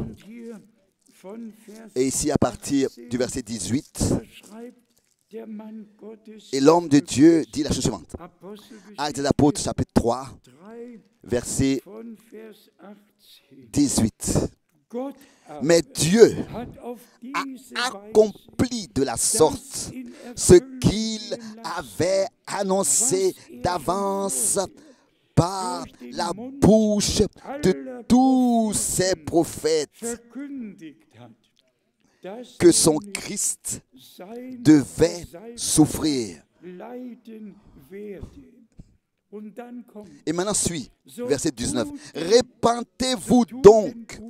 et ici, à partir du verset 18, et l'homme de Dieu dit la chose suivante. Actes des Apôtres, chapitre 3, verset 18. Mais Dieu a accompli de la sorte ce qu'il avait annoncé d'avance par la bouche de tous ses prophètes, que son Christ devait souffrir. Et maintenant suit, verset 19. Repentez-vous donc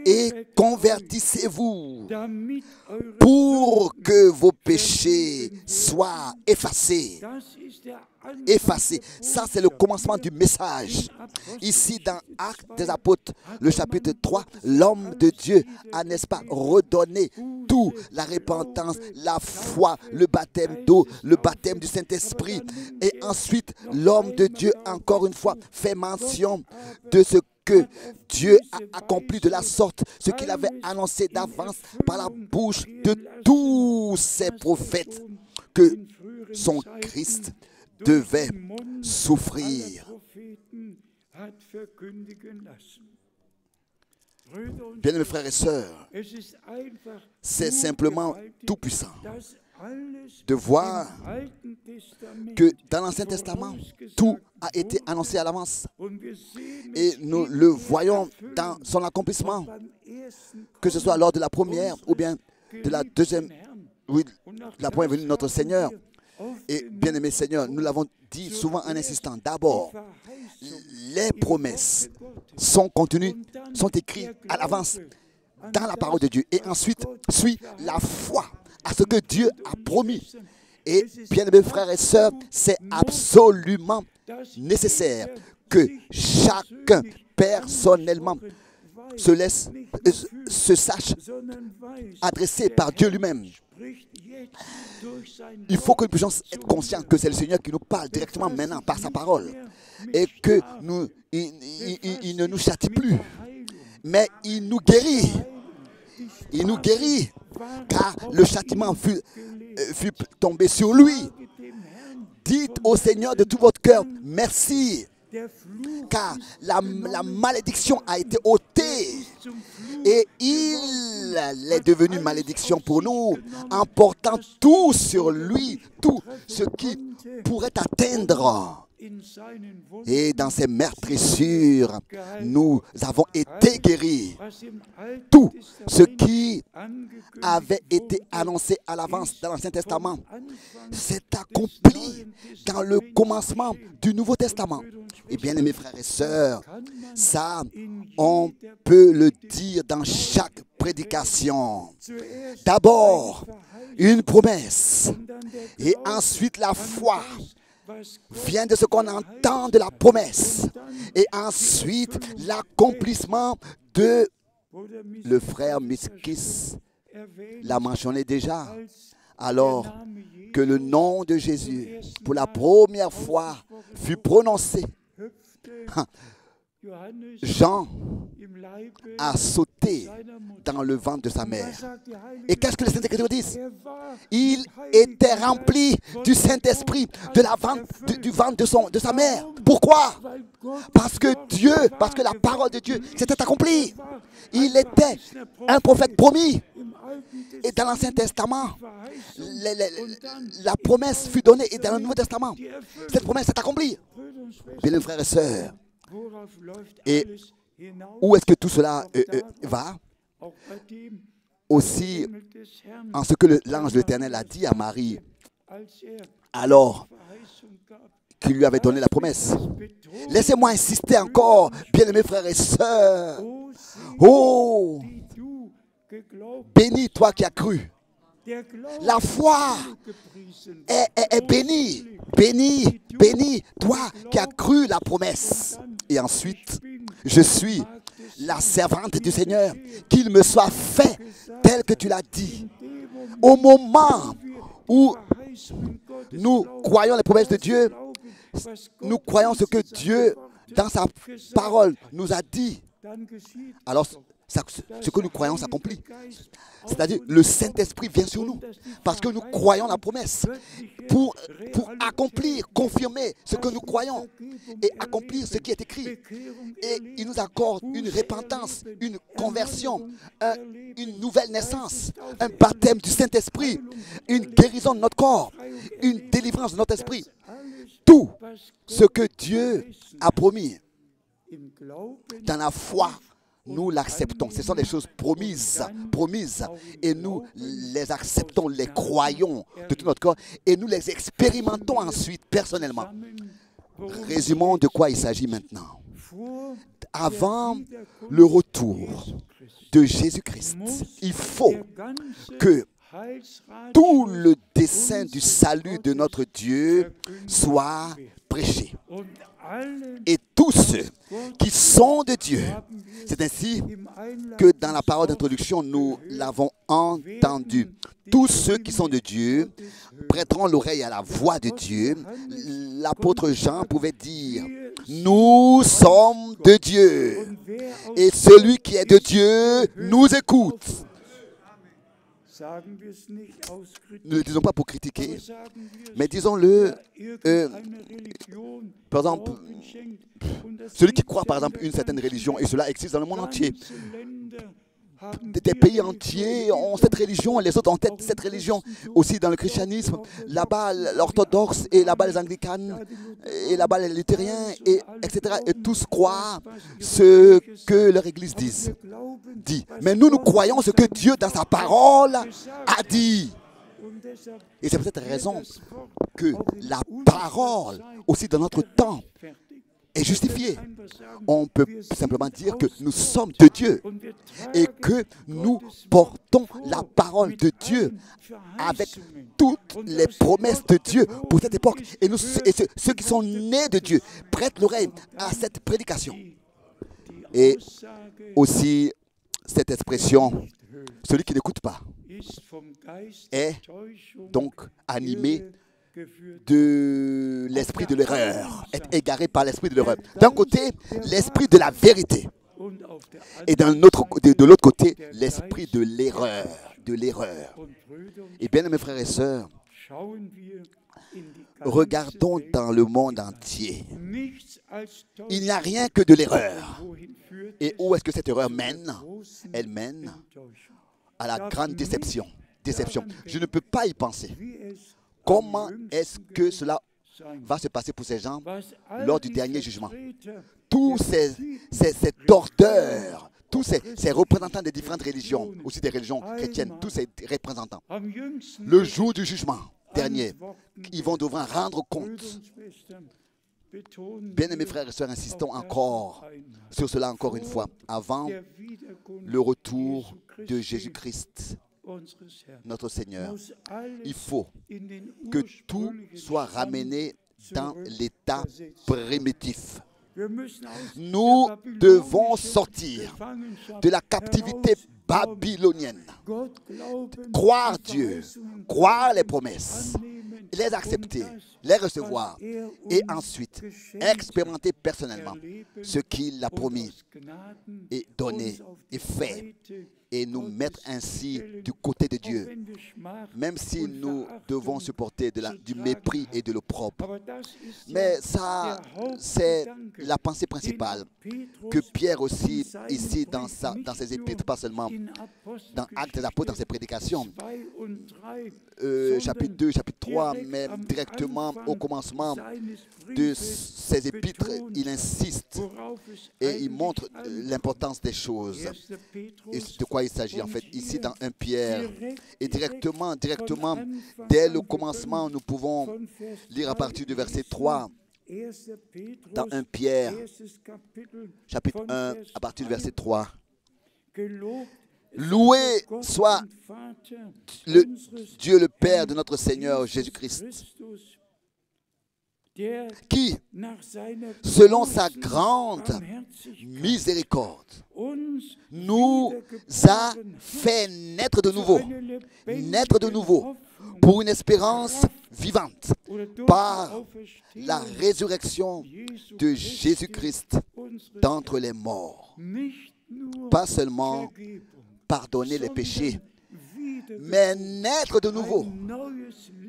et convertissez-vous pour que vos péchés soient effacés. Effacés. Ça, c'est le commencement du message. Ici, dans Actes des Apôtres, le chapitre 3, l'homme de Dieu a, n'est-ce pas, redonné tout, la repentance, la foi, le baptême d'eau, le baptême du Saint-Esprit. Et ensuite, l'homme de Dieu, encore une fois, fait mention de ce que Dieu a accompli de la sorte, ce qu'il avait annoncé d'avance par la bouche de tous ses prophètes, que son Christ devait souffrir. Bien, mes frères et sœurs, c'est simplement tout puissant de voir que dans l'Ancien Testament, tout a été annoncé à l'avance. Et nous le voyons dans son accomplissement, que ce soit lors de la première ou bien de la deuxième, oui, la première venue de notre Seigneur. Et bien aimé Seigneur, nous l'avons dit souvent en insistant. D'abord, les promesses sont contenues, sont écrites à l'avance dans la parole de Dieu. Et ensuite, suit la foi à ce que Dieu a promis. Et bien aimés frères et sœurs, c'est absolument nécessaire que chacun personnellement se sache adressé par Dieu lui-même. Il faut que nous puissions être conscients que c'est le Seigneur qui nous parle directement maintenant par sa parole. Et que il ne nous châtie plus, mais il nous guérit. Il nous guérit, car le châtiment fut tombé sur lui. Dites au Seigneur de tout votre cœur, merci, car la malédiction a été ôtée. Et il est devenu malédiction pour nous, en portant tout sur lui, tout ce qui pourrait atteindre. Et dans ces meurtrissures, nous avons été guéris. Tout ce qui avait été annoncé à l'avance dans l'Ancien Testament s'est accompli dans le commencement du Nouveau Testament. Et bien, mes frères et sœurs, ça, on peut le dire dans chaque prédication. D'abord, une promesse, et ensuite la foi vient de ce qu'on entend de la promesse, et ensuite l'accomplissement de... Le frère Miskis l'a mentionné déjà, alors que le nom de Jésus pour la première fois fut prononcé. Jean a sauté dans le ventre de sa mère. Et qu'est-ce que les Saintes Écritures disent? Il était rempli du Saint-Esprit du ventre de sa mère. Pourquoi? Parce que la parole de Dieu s'était accomplie. Il était un prophète promis. Et dans l'Ancien Testament, la promesse fut donnée, et dans le Nouveau Testament, cette promesse s'est accomplie. Bien, les frères et sœurs, et où est-ce que tout cela va? Aussi, en ce que l'ange de l'Éternel a dit à Marie, alors qu'il lui avait donné la promesse. Laissez-moi insister encore, bien-aimés frères et sœurs. Oh, béni toi qui as cru. La foi est bénie. Béni, béni toi qui as cru la promesse. Et ensuite, je suis la servante du Seigneur. Qu'il me soit fait tel que tu l'as dit. Au moment où nous croyons les promesses de Dieu, nous croyons ce que Dieu, dans sa parole, nous a dit. Alors, ce que nous croyons s'accomplit. C'est-à-dire, le Saint-Esprit vient sur nous parce que nous croyons la promesse pour accomplir, confirmer ce que nous croyons et accomplir ce qui est écrit. Et il nous accorde une repentance, une conversion, une nouvelle naissance, un baptême du Saint-Esprit, une guérison de notre corps, une délivrance de notre esprit. Tout ce que Dieu a promis dans la foi, nous l'acceptons. Ce sont des choses promises, et nous les acceptons, les croyons de tout notre corps, et nous les expérimentons ensuite personnellement. Résumons de quoi il s'agit maintenant. Avant le retour de Jésus-Christ, il faut que tout le dessein du salut de notre Dieu soit prêché. Et tous ceux qui sont de Dieu, c'est ainsi que dans la parole d'introduction, nous l'avons entendu. Tous ceux qui sont de Dieu prêteront l'oreille à la voix de Dieu. L'apôtre Jean pouvait dire, nous sommes de Dieu. Et celui qui est de Dieu nous écoute. Ne le disons pas pour critiquer, mais disons-le, par exemple, celui qui croit par exemple une certaine religion, et cela existe dans le monde entier. Des pays entiers ont cette religion, les autres ont cette religion aussi dans le christianisme. Là-bas, l'orthodoxe, et là-bas les anglicanes, et là-bas les luthériens, et etc. Et tous croient ce que leur église dit. Mais nous croyons ce que Dieu, dans sa parole, a dit. Et c'est pour cette raison que la parole, aussi dans notre temps, est justifiée. On peut simplement dire que nous sommes de Dieu et que nous portons la parole de Dieu avec toutes les promesses de Dieu pour cette époque. Et ceux qui sont nés de Dieu prêtent l'oreille à cette prédication. Et aussi cette expression, celui qui n'écoute pas est donc animé de l'esprit de l'erreur, est égaré par l'esprit de l'erreur. D'un côté, l'esprit de la vérité, et de l'autre côté, l'esprit de l'erreur, Et bien, mes frères et sœurs, regardons dans le monde entier. Il n'y a rien que de l'erreur. Et où est-ce que cette erreur mène? Elle mène à la grande déception. Je ne peux pas y penser. Comment est-ce que cela va se passer pour ces gens lors du dernier jugement? Tous ces tordeurs, tous ces représentants des différentes religions, aussi des religions chrétiennes, tous ces représentants, le jour du jugement dernier, ils vont devoir rendre compte. Bien-aimés frères et sœurs, insistons encore sur cela encore une fois, avant le retour de Jésus-Christ, notre Seigneur. Il faut que tout soit ramené dans l'état primitif. Nous devons sortir de la captivité babylonienne, croire Dieu, croire les promesses, les accepter, les recevoir et ensuite expérimenter personnellement ce qu'il a promis et donné et fait et nous mettre ainsi du côté de Dieu, même si nous devons supporter du mépris et de l'opprobre. Mais ça, c'est la pensée principale que Pierre aussi, ici dans ses épîtres, pas seulement dans Actes des Apôtres, dans ses prédications, chapitre 2, chapitre 3, mais directement au commencement de ses épîtres, il insiste et il montre l'importance des choses et de quoi il s'agit en fait ici dans 1 Pierre. Et directement, dès le commencement, nous pouvons lire à partir du verset 3 dans 1 Pierre, chapitre 1, à partir du verset 3. Loué soit Dieu le Père de notre Seigneur Jésus-Christ, qui, selon sa grande miséricorde, nous a fait naître de nouveau, pour une espérance vivante, par la résurrection de Jésus-Christ d'entre les morts. Pas seulement pardonner les péchés, mais naître de nouveau,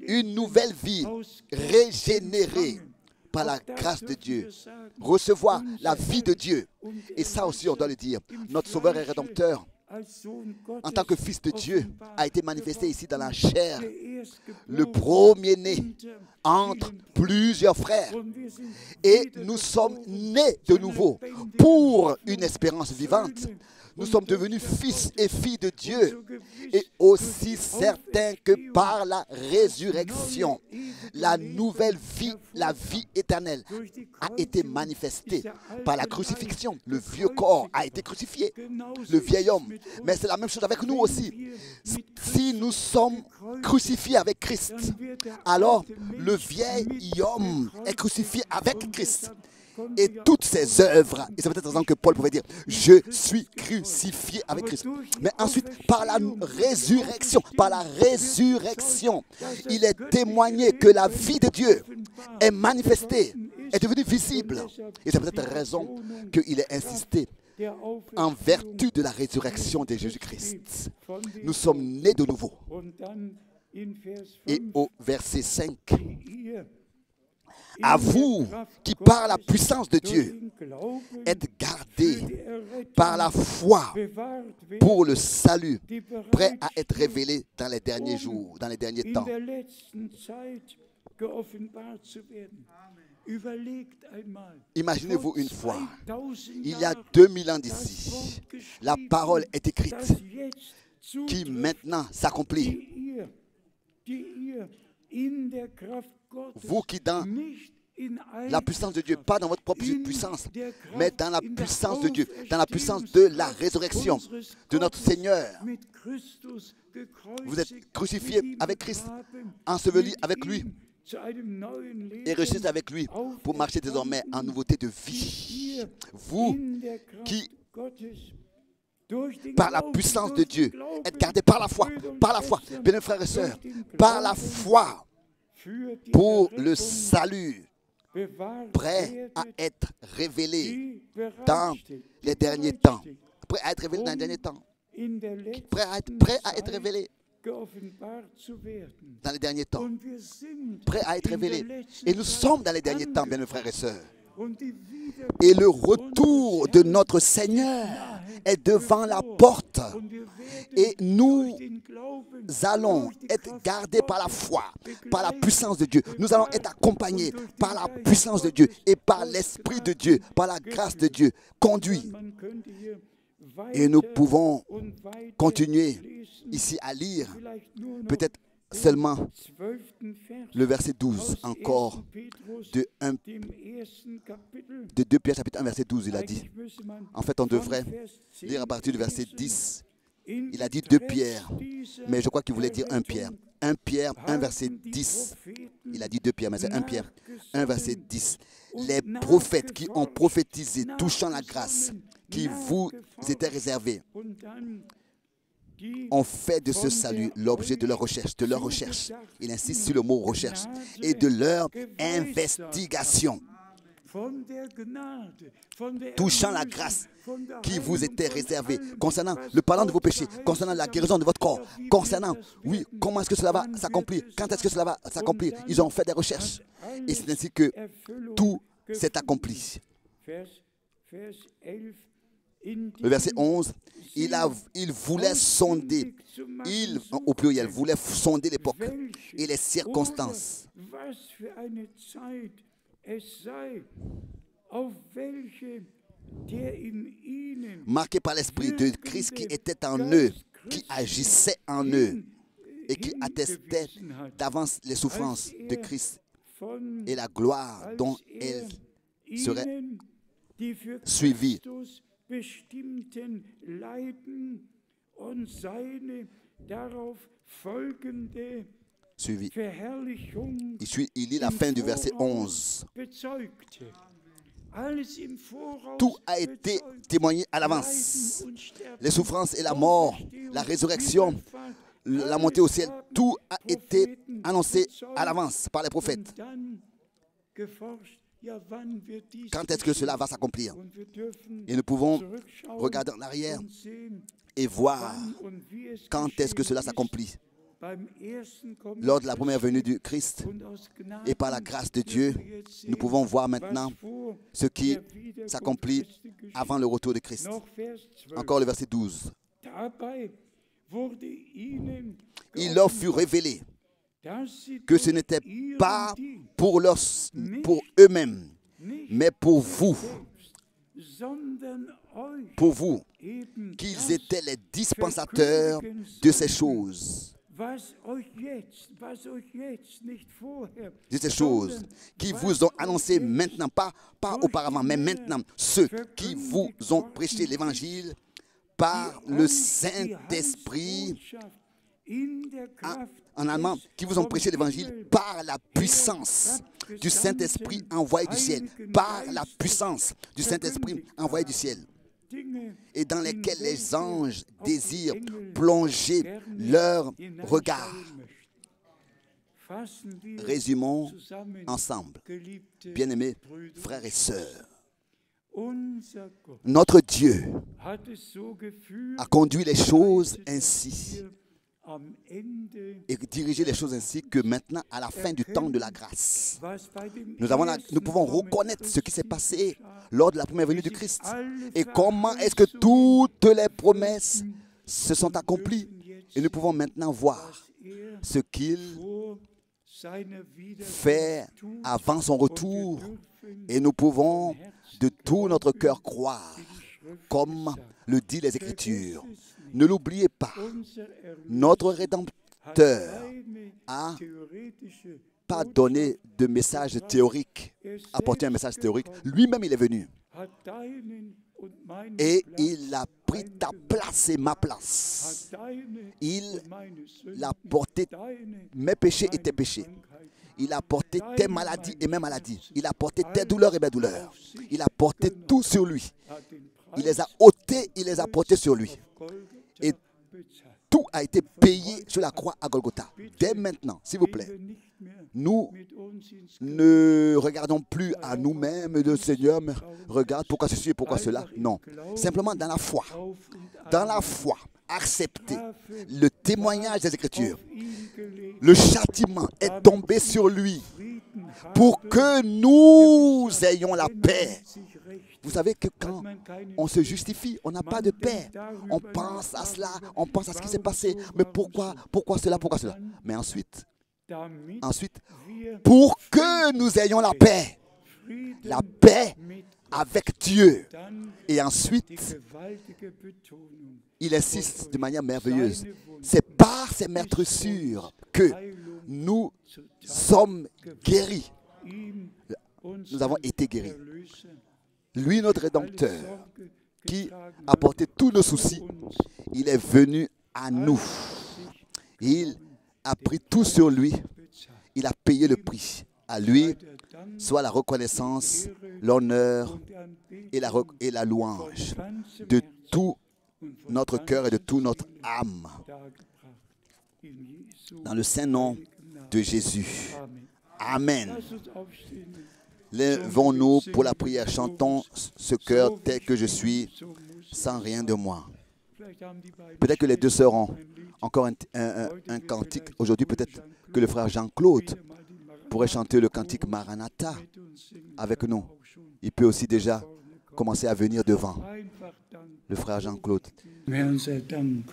une nouvelle vie régénérée par la grâce de Dieu, recevoir la vie de Dieu. Et ça aussi, on doit le dire, notre Sauveur et Rédempteur, en tant que Fils de Dieu, a été manifesté ici dans la chair, le premier-né entre plusieurs frères. Et nous sommes nés de nouveau pour une espérance vivante. Nous sommes devenus fils et filles de Dieu, et aussi certains que par la résurrection, la nouvelle vie, la vie éternelle, a été manifestée par la crucifixion. Le vieux corps a été crucifié, le vieil homme. Mais c'est la même chose avec nous aussi. Si nous sommes crucifiés avec Christ, alors le vieil homme est crucifié avec Christ. Et toutes ses œuvres, et c'est peut-être raison que Paul pouvait dire, je suis crucifié avec Christ. Mais ensuite, par la résurrection, il est témoigné que la vie de Dieu est manifestée, est devenue visible. Et c'est peut-être raison qu'il est insisté en vertu de la résurrection de Jésus-Christ. Nous sommes nés de nouveau. Et au verset 5, à vous qui par la puissance de Dieu êtes gardés par la foi pour le salut, prêt à être révélé dans les derniers jours, dans les derniers temps. Imaginez-vous une fois, il y a 2000 ans d'ici, la parole est écrite qui maintenant s'accomplit. vous qui dans la puissance de Dieu, pas dans votre propre puissance, mais dans la puissance de Dieu, dans la puissance de la résurrection de notre Seigneur. Vous êtes crucifiés avec Christ, ensevelis avec lui et ressuscité avec lui pour marcher désormais en nouveauté de vie. Vous qui, par la puissance de Dieu, êtes gardés par la foi, bien frères et sœurs, par la foi pour le salut, prêt à être révélé dans les derniers temps. Prêt à être révélé dans les derniers temps. Prêt à être révélé dans les derniers temps. Prêt à être révélé. Et nous sommes dans les derniers temps, bien mes frères et sœurs. Et le retour de notre Seigneur est devant la porte. Et nous allons être gardés par la foi, par la puissance de Dieu. Nous allons être accompagnés par la puissance de Dieu et par l'Esprit de Dieu, par la grâce de Dieu, conduits. Et nous pouvons continuer ici à lire, peut-être seulement le verset 12 encore de 2 Pierre chapitre 1 verset 12, il a dit. En fait, on devrait lire à partir du verset 10. Il a dit 2 Pierre, mais je crois qu'il voulait dire 1 Pierre. 1 Pierre, 1 verset 10. Il a dit 2 Pierre, mais c'est 1 Pierre, 1 verset 10. Les prophètes qui ont prophétisé touchant la grâce qui vous était réservée ont fait de ce salut l'objet de leur recherche. Il insiste sur le mot recherche et de leur investigation. Touchant la grâce qui vous était réservée, concernant le pardon de vos péchés, concernant la guérison de votre corps, concernant, oui, comment est-ce que cela va s'accomplir, quand est-ce que cela va s'accomplir. Ils ont fait des recherches et c'est ainsi que tout s'est accompli. Le verset 11, il voulait sonder, au pluriel, voulait sonder l'époque et les circonstances. Marqué par l'Esprit de Christ qui était en eux, qui agissait en eux et qui attestait d'avance les souffrances de Christ et la gloire dont elles seraient suivies. Suivi. Il lit la fin du verset 11. Tout a été témoigné à l'avance. Les souffrances et la mort, la résurrection, la montée au ciel, tout a été annoncé à l'avance par les prophètes. Quand est-ce que cela va s'accomplir? Et nous pouvons regarder en arrière et voir quand est-ce que cela s'accomplit. Lors de la première venue du Christ et par la grâce de Dieu, nous pouvons voir maintenant ce qui s'accomplit avant le retour de Christ. Encore le verset 12. Il leur fut révélé que ce n'était pas pour eux-mêmes, mais pour vous, qu'ils étaient les dispensateurs de ces choses. De ces choses qui vous ont annoncé maintenant, pas auparavant, mais maintenant, ceux qui vous ont prêché l'évangile par le Saint-Esprit, en allemand, qui vous ont prêché l'évangile par la puissance du Saint-Esprit envoyé du ciel, par la puissance du Saint-Esprit envoyé du ciel, et dans lesquels les anges désirent plonger leur regard. Résumons ensemble, bien-aimés frères et sœurs. Notre Dieu a conduit les choses ainsi et dirigé les choses ainsi que maintenant, à la fin du temps de la grâce, nous pouvons reconnaître ce qui s'est passé lors de la première venue du Christ et comment est-ce que toutes les promesses se sont accomplies. Et nous pouvons maintenant voir ce qu'il fait avant son retour et nous pouvons de tout notre cœur croire, comme le dit les Écritures. Ne l'oubliez pas, notre Rédempteur a theoretische pas donné de message théorique, apporté un message théorique. Lui-même, il est venu. hat deinen und meinen Et Platz il a pris ta place et ma place. hat deine Il und meine Sünden, l'a porté deine mes péchés et tes meine péchés. Krankheiten, Il a porté tes maladies et mes maladies. Il a porté tes douleurs et mes douleurs. Il a porté tout sur lui. hat den Il Preis les a ôtés, il les a portés sur lui. auf Golgatha Et bezahlt. tout a été payé sur la croix à Golgotha. Dès maintenant, s'il vous plaît, Wir nicht mehr nous mit uns ins ne regardons plus à nous-mêmes le Seigneur, mais regarde pourquoi ceci et pourquoi cela. Non, simplement dans la foi. auf und Dans la foi, accepter Strafe le témoignage des Écritures. auf ihn gelegt, Le châtiment est tombé sur lui Frieden pour haben, que nous ayons la wenn paix. man sich recht Vous savez que quand hat man keine on se justifie, on n'a pas de paix. On pense à cela, on pense à ce qui s'est passé. Mais pourquoi cela, pourquoi cela? Mais ensuite, damit wir pour que nous ayons la paix. Frieden La paix mit avec Dieu. dann Et die ensuite, gewaltige Betonung il insiste de manière merveilleuse. C'est par ces meurtrissures que Heilung nous zuteil sommes guéris. ihm Nous avons été guéris. Erlöser Lui, notre alle Rédempteur, Sorge qui getragen a hat porté tous nos soucis, uns, il est venu à nous. sich Il a pris tout sur lui. bezahlt. Il a payé le prix. À lui Der Dank soit la reconnaissance, l'honneur und die Anbetung et la louange von ganzem de Herzen tout und von notre cœur et de ganzer toute notre Seele âme. dargebracht. In Jesu Dans le saint nom heiligen Namen. de Jésus. Amen. Amen. Lass uns aufstehen. Lèvons-nous pour la prière. Chantons ce cœur So tel wie que je ich suis, bin, so muss sans rien de moi. Vielleicht haben die beiden Peut-être que les deux sœurs ont ein Lied. encore un cantique. Aujourd'hui, peut-être que le frère Jean-Claude Wieder mal die Maranatha pourrait chanter le cantique Maranatha mit uns singen. avec nous. Auch schon Il peut aussi déjà vorne kommen. commencer à venir devant. Einfach Dank. Le frère Jean-Claude. Herrn sei Dank.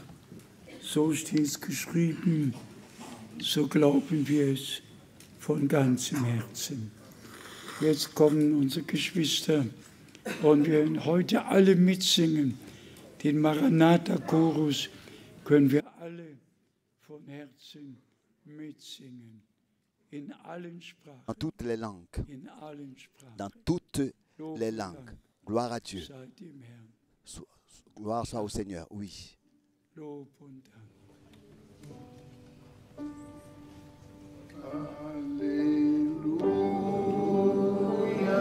So steht es geschrieben, so glauben wir es von ganzem Herzen. Jetzt kommen unsere Geschwister und wir werden heute alle mitsingen. Den Maranatha-Chorus können wir alle von Herzen mitsingen. In allen Sprachen. Dans toutes les langues. In allen Sprachen. Dans toutes Lob les und langues. Dank Gloire à Dieu. sei dem Herrn. Gloire soit au Seigneur. Oui. Lob und Dank. Alleluia.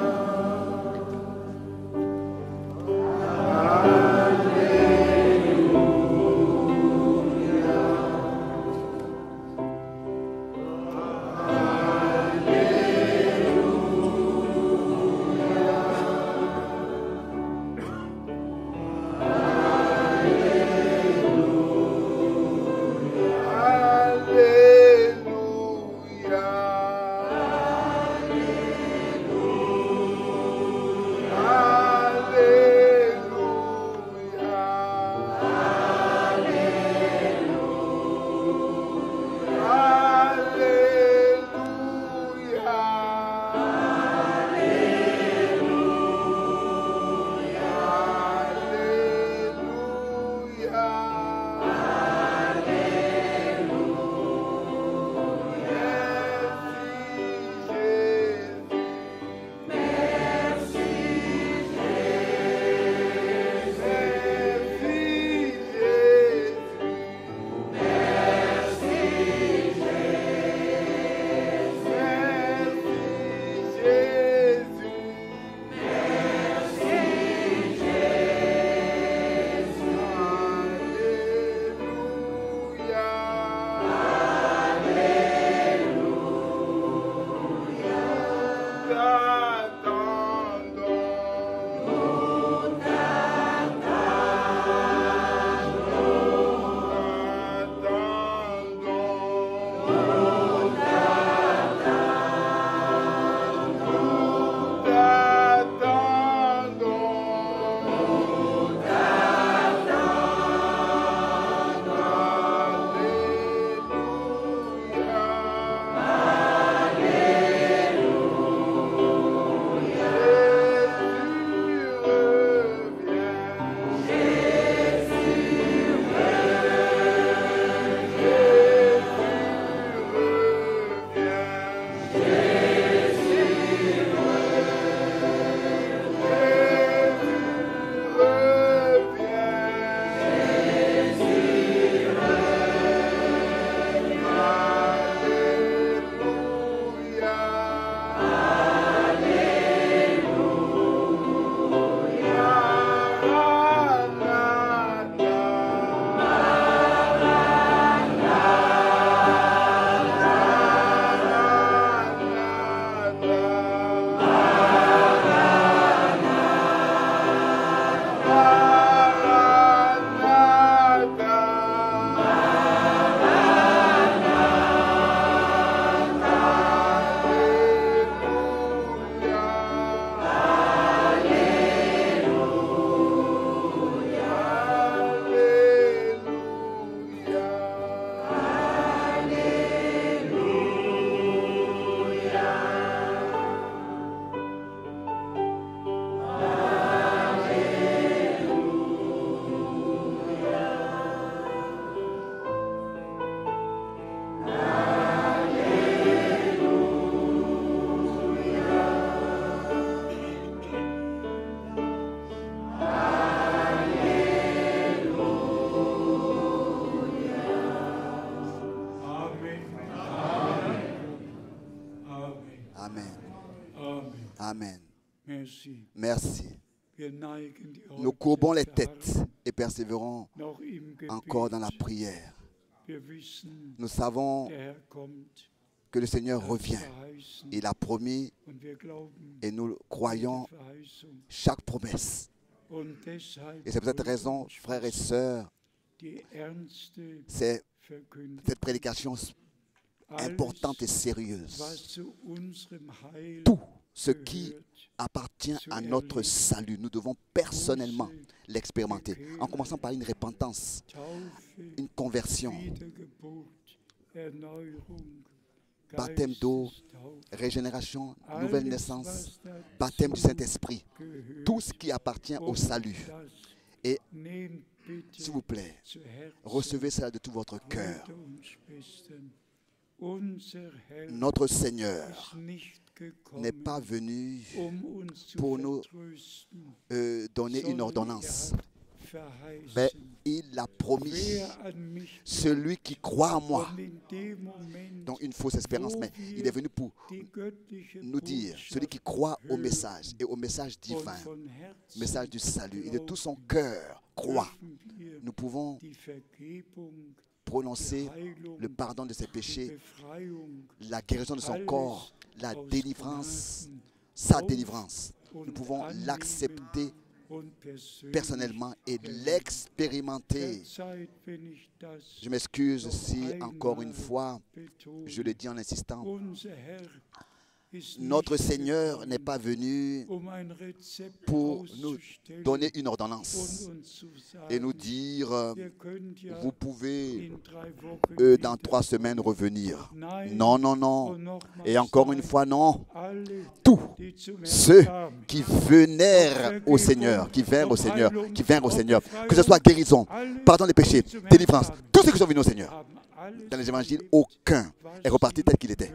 Amen. Merci. Merci. Wir neigen die Nous courbons les Haupt, têtes et persévérons noch im encore dans la Gebet. prière. Wir wissen, Nous savons der Herr kommt, que le Seigneur er hat revient. verheißen, Il a promis und wir glauben et nous jede croyons Verheißung. chaque promesse. Und deshalb Et c'est pour cette wollen raison, uns frères et sœurs, die ernste c'est Verkündigung. cette prédication importante et Alles, sérieuse. was zu unserem Heil Tout ce qui gehört, appartient à notre salut, nous devons personnellement l'expérimenter, en commençant par une repentance, Taufe, une conversion, Wiedergeburt, Erneuerung, baptême d'eau, Geistestaufe, régénération, nouvelle alles, naissance, was dazu baptême du Saint-Esprit, gehört. tout ce qui appartient au Und salut. das Et nehmt bitte s'il vous plaît, zu Herzen, recevez cela de tout votre cœur. Brüder und Schwestern. Unser Herr Notre Seigneur ist nicht gekommen, n'est pas venu uns zu pour nous vertrösten, donner une sondern ordonnance, verheißen. mais il a promis, Wer an mich celui qui croit en moi, und in dem Moment, donc une fausse espérance, mais il est venu pour die göttliche nous dire, celui qui Botschaft croit au message et au message und divin, von Herzen message du salut, et de tout son cœur croit, dürfen wir nous pouvons die Vergebung, prononcer die Heilung, le pardon de ses die péchés, Befreiung, la guérison de son alles corps, la aus délivrance, Gnaden sa auf délivrance. Nous und pouvons annehmen l'accepter und persönlich personnellement et erleben. l'expérimenter. Verzeiht, wenn ich das Je m'excuse noch si, encore une einmal fois, betone. je le dis en insistant, Unser Herr ist notre nicht Seigneur gekommen, n'est pas venu ein Rezept pour nous auszustellen donner une ordonnance und uns zu et nous sagen, dire, ihr könnt ja vous pouvez in 3 Wochen dans 3 semaines revenir. Nein, Non, non, non. und nochmals Et encore une nein. fois, non. Alle, Tous die zum Herrn ceux kamen, qui vinrent au Seigneur, qui vinrent au Seigneur, que ce soit guérison, pardon des péchés, délivrance, tous ceux qui sont venus au Seigneur. haben alles Dans les évangiles, aucun est reparti tel qu'il était.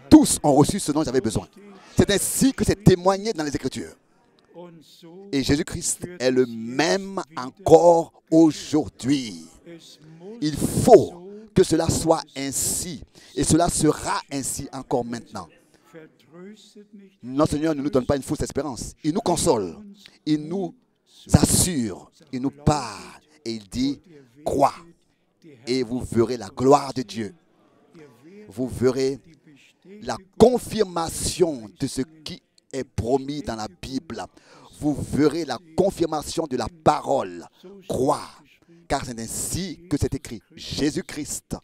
Tous ont reçu ce dont ils avaient besoin. C'est ainsi que c'est témoigné dans les Écritures. und so Et Jésus-Christ est le même encore aujourd'hui. es muss Il faut que cela soit ainsi. Et cela sera ainsi encore maintenant. vertröstet nicht Notre Seigneur ne nous donne pas une fausse espérance. Il nous console. Il nous assure. Il nous parle. Et il dit, crois. Et vous verrez la gloire de Dieu. Vous verrez la confirmation de ce qui est promis dans la Bible. Vous verrez la confirmation de la parole. Croire. Car c'est ainsi que c'est écrit. Jésus-Christ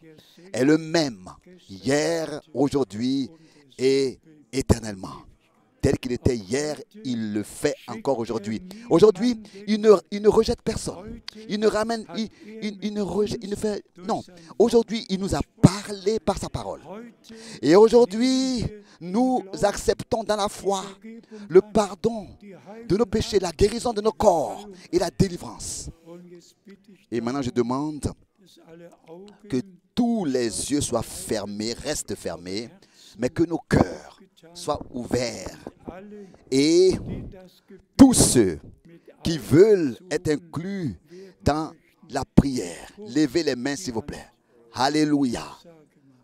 est le même hier, aujourd'hui et éternellement. Tel qu'il était hier, il le fait encore aujourd'hui. Aujourd'hui, il ne rejette personne. Il ne ramène, il ne rejette, il ne fait... Non. Aujourd'hui, il nous a parlé par sa parole. Et aujourd'hui, nous acceptons dans la foi le pardon de nos péchés, la guérison de nos corps et la délivrance. Et maintenant, je demande que tous les yeux soient fermés, restent fermés, mais que nos cœurs soient ouverts. Et tous ceux qui veulent être inclus dans la prière, levez les mains s'il vous plaît. Alléluia.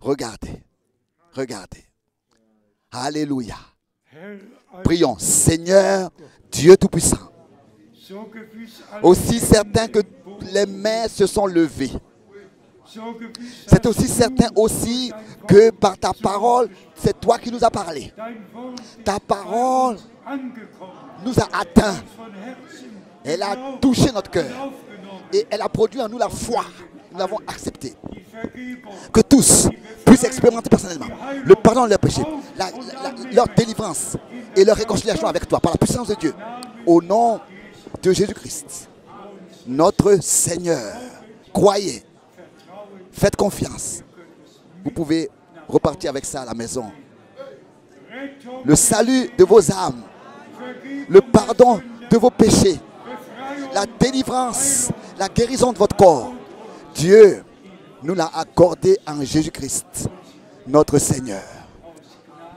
Regardez, regardez. Alléluia. Prions, Seigneur Dieu Tout-Puissant. Aussi certain que les mains se sont levées, c'est aussi certain aussi que par ta parole, c'est toi qui nous as parlé. Ta parole nous a atteints. Elle a touché notre cœur. Et elle a produit en nous la foi. Nous l'avons accepté. Que tous puissent expérimenter personnellement le pardon de leurs péchés, leur délivrance et leur réconciliation avec toi par la puissance de Dieu. Au nom de Jésus-Christ, notre Seigneur. Croyez. Faites confiance. Vous pouvez repartir avec ça à la maison. Le salut de vos âmes, le pardon de vos péchés, la délivrance, la guérison de votre corps. Dieu nous l'a accordé en Jésus-Christ, notre Seigneur.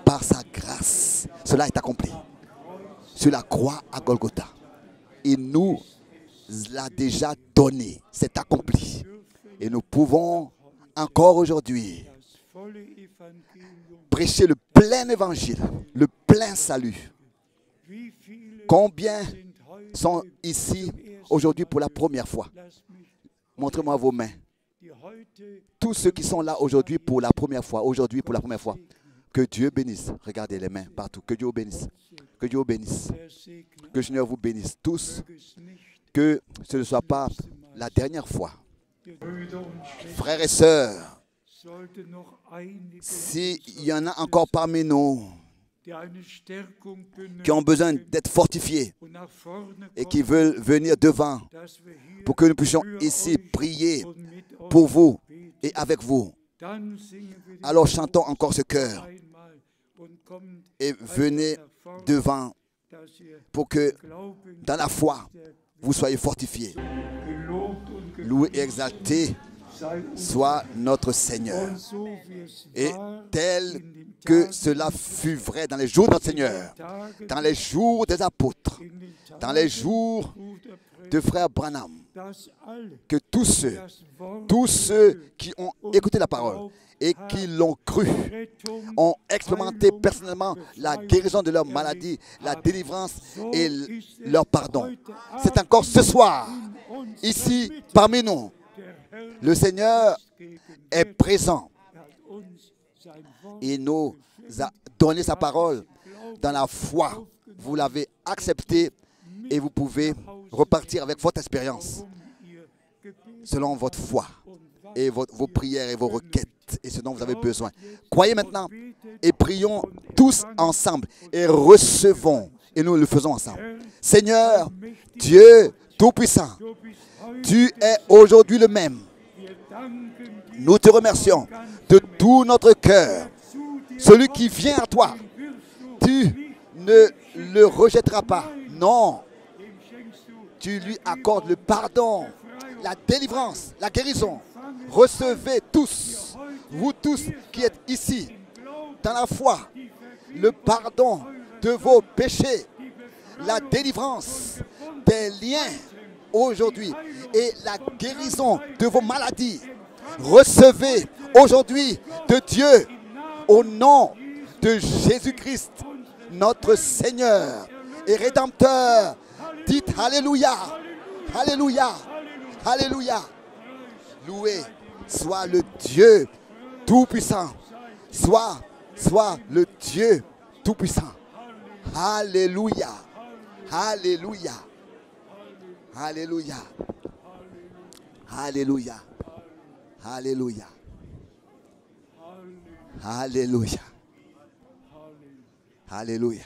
Par sa grâce, cela est accompli. Sur la croix à Golgotha. Il nous l'a déjà donné. C'est accompli. Et nous pouvons encore aujourd'hui prêcher le plein évangile, le plein salut. Combien sont ici aujourd'hui pour la première fois? Montrez-moi vos mains. Tous ceux qui sont là aujourd'hui pour la première fois, que Dieu bénisse. Regardez les mains partout. Que Dieu vous bénisse. Que Dieu vous bénisse. Que le Seigneur vous bénisse tous. Que ce ne soit pas la dernière fois. Frères et sœurs, s'il y en a encore parmi nous qui ont besoin d'être fortifiés et qui veulent venir devant pour que nous puissions ici prier pour vous et avec vous, alors chantons encore ce chœur et venez devant pour que dans la foi vous soyez fortifiés. Loué et exalté soit notre Seigneur. Et tel que cela fut vrai dans les jours de notre Seigneur, dans les jours des apôtres, dans les jours de frère Branham, que tous ceux qui ont écouté la parole et qui l'ont cru ont expérimenté personnellement la guérison de leur maladie, la délivrance et leur pardon. C'est encore ce soir, ici parmi nous. Le Seigneur est présent. Il nous a donné sa parole dans la foi. Vous l'avez accepté et vous pouvez repartir avec votre expérience selon votre foi et vos prières et vos requêtes et ce dont vous avez besoin. Croyez maintenant et prions tous ensemble et recevons et nous le faisons ensemble. Seigneur, Dieu Tout-Puissant, tu es aujourd'hui le même. Nous te remercions de tout notre cœur. Celui qui vient à toi, tu ne le rejetteras pas. Non, tu lui accordes le pardon, la délivrance, la guérison. Recevez tous, vous tous qui êtes ici, dans la foi, le pardon de vos péchés, la délivrance des liens aujourd'hui et la guérison de vos maladies. Recevez aujourd'hui de Dieu au nom de Jésus-Christ, notre Seigneur et Rédempteur. Dites Alléluia, Alléluia, Alléluia. Loué soit le Dieu Tout-Puissant. Soit le Dieu Tout-Puissant. Alléluia, Alléluia, Alléluia, Alléluia, Alléluia, Alléluia, Alléluia.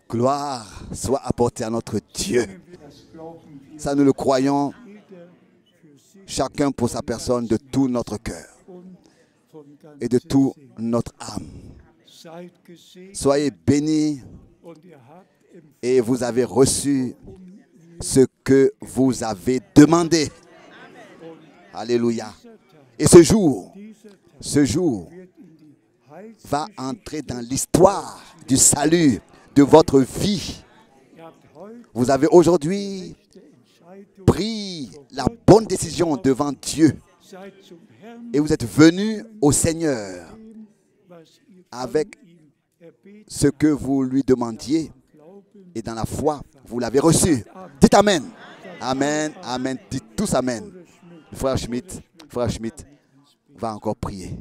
Gloire soit apportée à notre Dieu. Ça, nous le croyons, chacun pour sa personne, de tout notre cœur et de toute notre âme. Soyez bénis et vous avez reçu ce que vous avez demandé. Alléluia. Et ce jour va entrer dans l'histoire du salut de votre vie. Vous avez aujourd'hui pris la bonne décision devant Dieu et vous êtes venus au Seigneur avec ce que vous lui demandiez et dans la foi, vous l'avez reçu. Dites Amen. Amen, Amen. Dites tous Amen. Frère Schmidt va encore prier.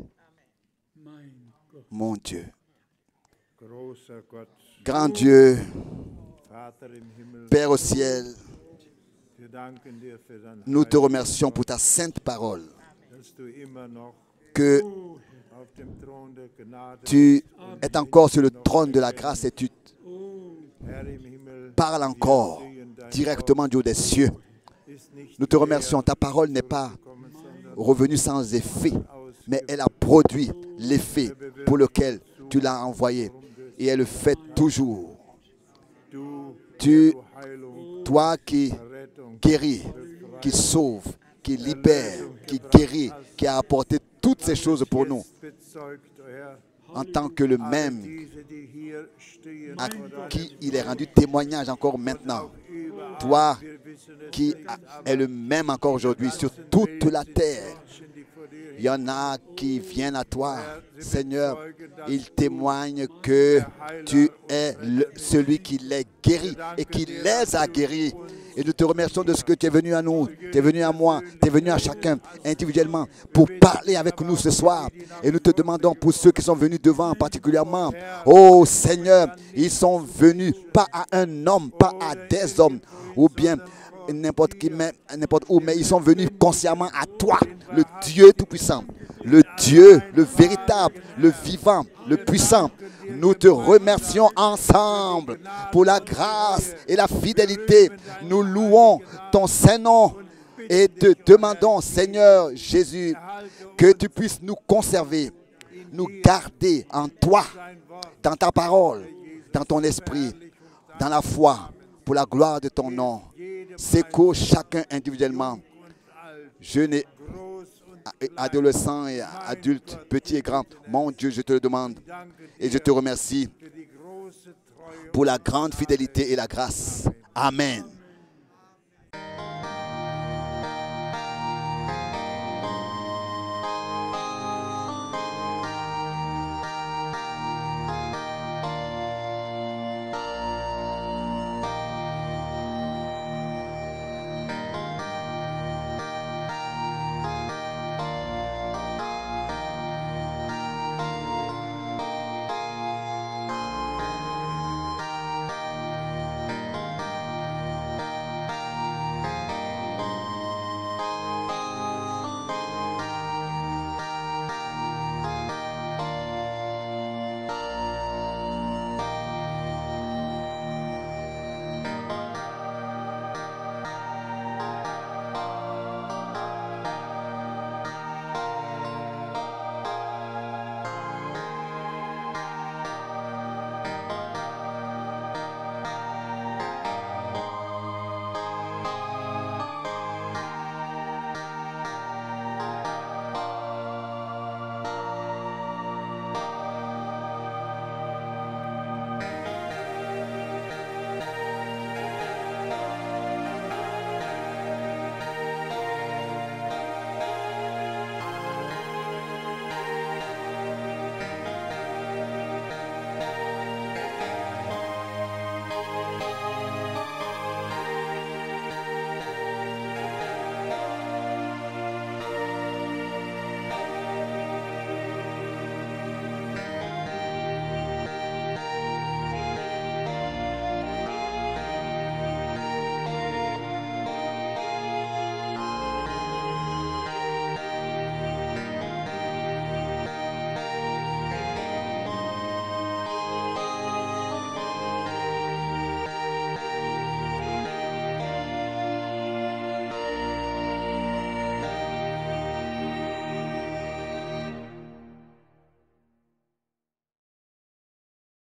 Mon Dieu. Grand Dieu, Père au ciel, nous te remercions pour ta sainte parole, que tu es encore sur le trône de la grâce et tu parles encore directement du haut des cieux. Nous te remercions, ta parole n'est pas revenue sans effet, mais elle a produit l'effet pour lequel tu l'as envoyé et elle le fait toujours. Toi qui guéris, qui sauve, qui libère, qui guérit, qui a apporté toutes ces choses pour nous, en tant que le même à qui il est rendu témoignage encore maintenant. Toi qui es le même encore aujourd'hui sur toute la terre. Il y en a qui viennent à toi, Seigneur. Ils témoignent que tu es celui qui les guérit et qui les a guéris. Et nous te remercions de ce que tu es venu à nous, tu es venu à moi, tu es venu à chacun individuellement pour parler avec nous ce soir. Et nous te demandons pour ceux qui sont venus devant particulièrement, oh Seigneur, ils sont venus pas à un homme, pas à des hommes, ou bien n'importe qui, n'importe où, mais ils sont venus consciemment à toi, le Dieu Tout-Puissant, le Dieu, le véritable, le vivant, le puissant. Nous te remercions ensemble pour la grâce et la fidélité. Nous louons ton Saint-Nom et te demandons, Seigneur Jésus, que tu puisses nous conserver, nous garder en toi, dans ta parole, dans ton esprit, dans la foi, pour la gloire de ton nom. Secours chacun individuellement, jeunes et adolescents et adultes, petits et grands. Mon Dieu, je te le demande et je te remercie pour la grande fidélité et la grâce. Amen.